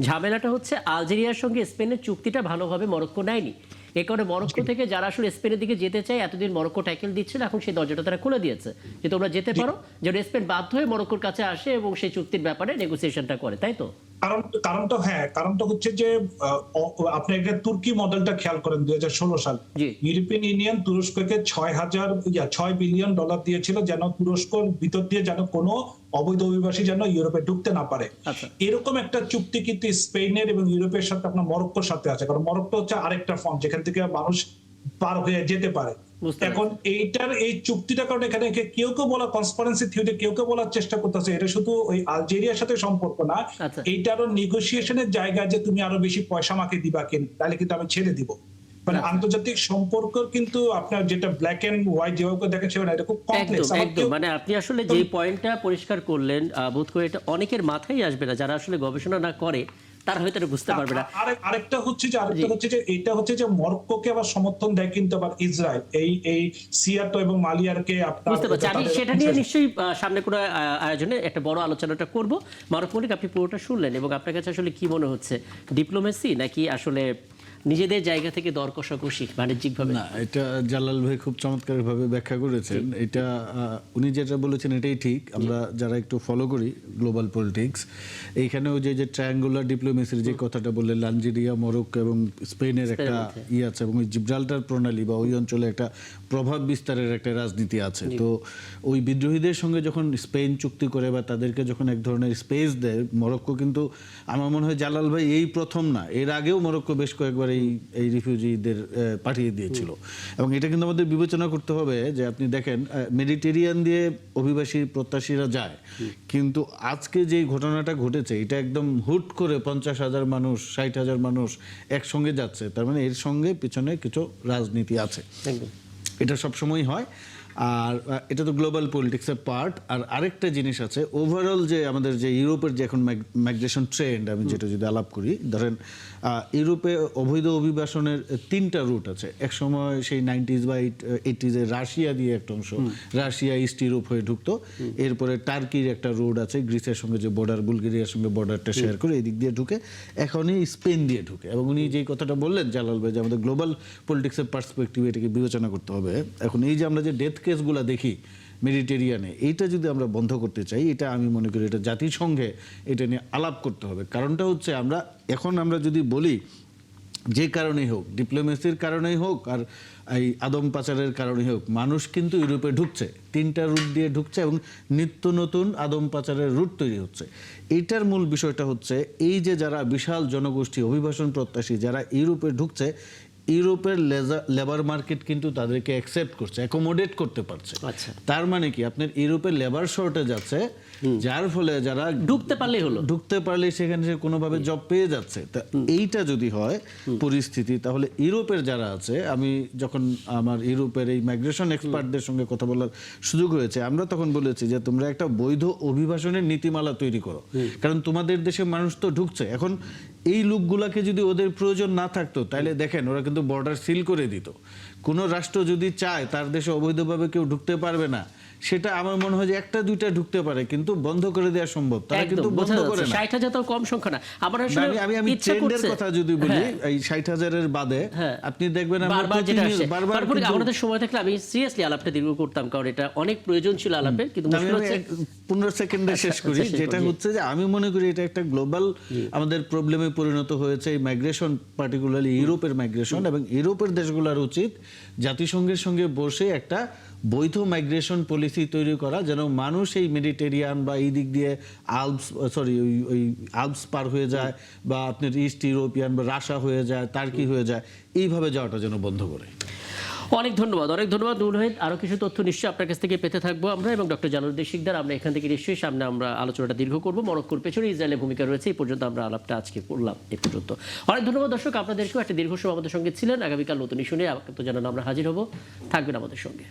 ঝামেলাটা হচ্ছে আলজেরিয়ার সঙ্গে স্পেনের চুক্তিটা ভালোভাবে মরক্কো নেয়নি। এ কারণে মরক্কো থেকে যারা আসলে স্পেনের দিকে যেতে চায়, এতদিন মরক্কো ট্যাকেল দিচ্ছিল, এখন সেই দরজাটা তারা খুলে দিয়েছে যে তোমরা যেতে পারো, যেন স্পেন বাধ্য হয়ে মরক্কোর কাছে আসে এবং সেই চুক্তির ব্যাপারে নেগোসিয়েশনটা করে, তাই তো? কারণটা হচ্ছে যে আপনি একটা তুর্কি মডেলটা খেয়াল করেন 2016 সাল ইউরোপিয়ান ইউনিয়ন তুরস্ককে $6 বিলিয়ন দিয়েছিল, যেন তুরস্কর ভিতর দিয়ে যেন কোনো অবৈধ অভিবাসী যেন ইউরোপে ঢুকতে না পারে। এরকম একটা চুক্তি কিন্তু স্পেনের এবং ইউরোপের সাথে আপনার মরক্কোর সাথে আছে, কারণ মরক্কো হচ্ছে আরেকটা ফ্রন্ট যেখান থেকে মানুষ পার হয়ে যেতে পারে। এখন এই চুক্তিটা কারণে এখানে কেউ বলা কনসপারেন্সি থিওরি, কেউ বলার চেষ্টা করতেছে এটা শুধু ওই আলজেরিয়ার সাথে সম্পর্ক না, এইটারও নেগোসিয়েশনের জায়গা যে তুমি আরো বেশি পয়সা আমাকে দিবা, তাহলে কিন্তু আমি ছেড়ে দিব। মানে আন্তর্জাতিক সম্পর্ক কিন্তু আপনার যেটা ব্ল্যাক এন্ড হোয়াইট যেভাবে দেখেন সেটা এটা খুব কমপ্লেক্স। মানে আপনি আসলে যে পয়েন্টটা পরিষ্কার করলেন, বোধ করে এটা অনেকের মাথায় আসবে না, যারা আসলে গবেষণা না করে তারা হয়তো এটা বুঝতে পারবে না। আরেকটা হচ্ছে যে এটা হচ্ছে যে মরক্কোকে আবার সমর্থন দেয় কিন্তু আবার ইসরায়েল এই সিয়াটো এবং মালিয়ারকে আপনার বুঝতে পারছি। আমি সেটা নিয়ে নিশ্চয়ই সামনে কোনো আয়োজনে একটা বড় আলোচনাটা করব। মারুফ মল্লিক, আপনি পুরোটা শুনলেন এবং আপনার কাছে আসলে কি মনে হচ্ছে, ডিপ্লোমেসি নাকি আসলে নিজেদের জায়গা থেকে দর কষাকষি বাণিজ্যিকভাবে? না, এটা জালাল ভাই খুব চমৎকারভাবে ব্যাখ্যা করেছেন। এটা উনি যেটা বলেছেন এটাই ঠিক। আমরা যারা একটু ফলো করি গ্লোবাল পলিটিক্স, এইখানেও যে ট্রায়াঙ্গুলার ডিপ্লোমেসির যে কথাটা বললেন, আলজেরিয়া, মরক্কো এবং স্পেনের একটা আছে, এবং ওই জিব্রাল্টার প্রণালী বা ওই অঞ্চলে একটা প্রভাব বিস্তারের একটা রাজনীতি আছে। তো ওই বিদ্রোহীদের সঙ্গে যখন স্পেন চুক্তি করে বা তাদেরকে যখন এক ধরনের স্পেস দেয় মরক্কো, কিন্তু আমার মনে হয় জালাল ভাই এই প্রথম না, এর আগেও মরক্কো বেশ কয়েকবার এই রিফিউজিদের পাঠিয়ে দিয়েছিল। এবং এটা কিন্তু আমাদের বিবেচনা করতে হবে যে আপনি দেখেন মেডিটেরিয়ান দিয়ে অভিবাসী প্রত্যাশীরা যায়, কিন্তু আজকে যে ঘটনাটা ঘটেছে এটা একদম হুট করে 50,000 মানুষ 60,000 মানুষ একসঙ্গে যাচ্ছে, তার মানে এর সঙ্গে পিছনে কিছু রাজনীতি আছে, এটা সবসময় হয়। আর এটা তো গ্লোবাল পলিটিক্সের পার্ট। আর আরেকটা জিনিস আছে, ওভারঅল যে আমাদের যে ইউরোপের যে এখন মাইগ্রেশন ট্রেন্ড, আমি যেটা যদি আলাপ করি, ধরেন ইউরোপে অবৈধ অভিবাসনের 3টা রুট আছে। একসময় সেই 90s বা 80s রাশিয়া দিয়ে একটা অংশ, রাশিয়া ইস্ট ইউরোপ হয়ে ঢুকতো, এরপরে টার্কির একটা রোড আছে গ্রিসের সঙ্গে যে বর্ডার, বুলগেরিয়ার সঙ্গে বর্ডারটা শেয়ার করে এদিক দিয়ে ঢুকে, এখনই স্পেন দিয়ে ঢুকে। এবং উনি যেই কথাটা বললেন জালাল ভাই, যে আমাদের গ্লোবাল পলিটিক্সের পার্সপেক্টিভে এটাকে বিবেচনা করতে হবে। এখন এই যে আমরা যে ডেথ কেসগুলো দেখি মেডিটেরিয়ানে, এইটা যদি আমরা বন্ধ করতে চাই, এটা আমি মনে করি এটা জাতিসংঘে এটা নিয়ে আলাপ করতে হবে। কারণটা হচ্ছে আমরা যদি বলি যে কারণেই হোক, ডিপ্লোমেসির কারণেই হোক আর এই আদম পাচারের কারণেই হোক, মানুষ কিন্তু ইউরোপে ঢুকছে, 3টা রুট দিয়ে ঢুকছে এবং নিত্য নতুন আদম পাচারের রুট তৈরি হচ্ছে। এইটার মূল বিষয়টা হচ্ছে এই যে যারা বিশাল জনগোষ্ঠী অভিবাসন প্রত্যাশী যারা ইউরোপে ঢুকছে, ইউরোপের লেবার মার্কেট কিন্তু তাদেরকে অ্যাকসেপ্ট করছে, অ্যাকোমোডেট করতে পারছে। আচ্ছা। তার মানে কি আপনার ইউরোপের লেবার শর্টেজ আছে, যার ফলে যারা ঢুকতে পারলেই হলো, ঢুকতে পারলে সেখানে সে কোনোভাবে জব পেয়ে যাচ্ছে। তা এইটা যদি হয় পরিস্থিতি, তাহলে ইউরোপের যারা আছে, আমি যখন আমার ইউরোপের এই মাইগ্রেশন এক্সপার্টদের সঙ্গে কথা বলার সুযোগ হয়েছে, আমরা তখন বলেছি যে তোমরা একটা বৈধ অভিবাসনের নীতিমালা তৈরি করো, কারণ তোমাদের দেশে মানুষ তো ঢুকছে। এখন এই লোকগুলাকে যদি ওদের প্রয়োজন না থাকতো, তাহলে দেখেন ওরা কিন্তু বর্ডার সিল করে দিত। কোনো রাষ্ট্র যদি চায় তার দেশে অবৈধভাবে কেউ ঢুকতে পারবে না, সেটা আমার মনে হয় যে একটা দুইটা ঢুকতে পারে, কিন্তু বন্ধ করে দেওয়া সম্ভব। তারা কিন্তু বন্ধ করে না। 60,000 তো কম সংখ্যা না। আমার আসলে আমি ইচ্ছা ট্রেন্ডের করছে, কথা যদি বলি, এই 60,000-এর বাদে আপনি দেখবেন আমরা বারবার যেটা আসে। বারবার তারপরে কিন্তু- আমাদের সময় থাকলে আমি সিরিয়াসলি আলাপটা দীর্ঘ করতাম, কারণ এটা অনেক প্রয়োজন ছিল আলাপের, কিন্তু মুশকিল হচ্ছে 15 সেকেন্ডে শেষ করি। শেষ করি, যেটা জি। হচ্ছে যে আমি মনে করি এটা একটা গ্লোবাল আমাদের প্রবলেমে পরিণত হয়েছে, এই মাইগ্রেশন, পার্টিকুলারলি ইউরোপের মাইগ্রেশন। এবং ইউরোপের দেশগুলোর উচিত জাতিসংঘের সঙ্গে বসে একটা বৈধ মাইগ্রেশন পলিসি তৈরি করা, যেন মানুষ এই মেডিটেরিয়ান বা এই দিক দিয়ে ওই আলপস পার হয়ে যায়, বা আপনার ইস্ট ইউরোপিয়ান বা রাশা হয়ে যায়, টার্কি হয়ে যায়, এইভাবে যাওয়াটা যেন বন্ধ করে। অনেক ধন্যবাদ নূর ওয়াহিদ। আরো কিছু তথ্য নিশ্চয়ই আপনার কাছ থেকে পেতে থাকবো আমরা, এবং ডক্টর জালালউদ্দিন শিকদার। আমরা এখান থেকে নিশ্চয়ই সামনে আমরা আলোচনাটা দীর্ঘ করবো। মরক্কোর পেছনে ইসরায়েলের ভূমিকা রয়েছে, এই পর্যন্ত আমরা আলাপটা আজকে করলাম এই পর্যন্ত। অনেক ধন্যবাদ দর্শক, আপনাদেরকেও একটা দীর্ঘ সময় আমাদের সঙ্গে ছিলেন। আগামীকাল নতুন ইস্যু নিয়ে ডক্টর জানান আমরা হাজির হব, থাকবেন আমাদের সঙ্গে।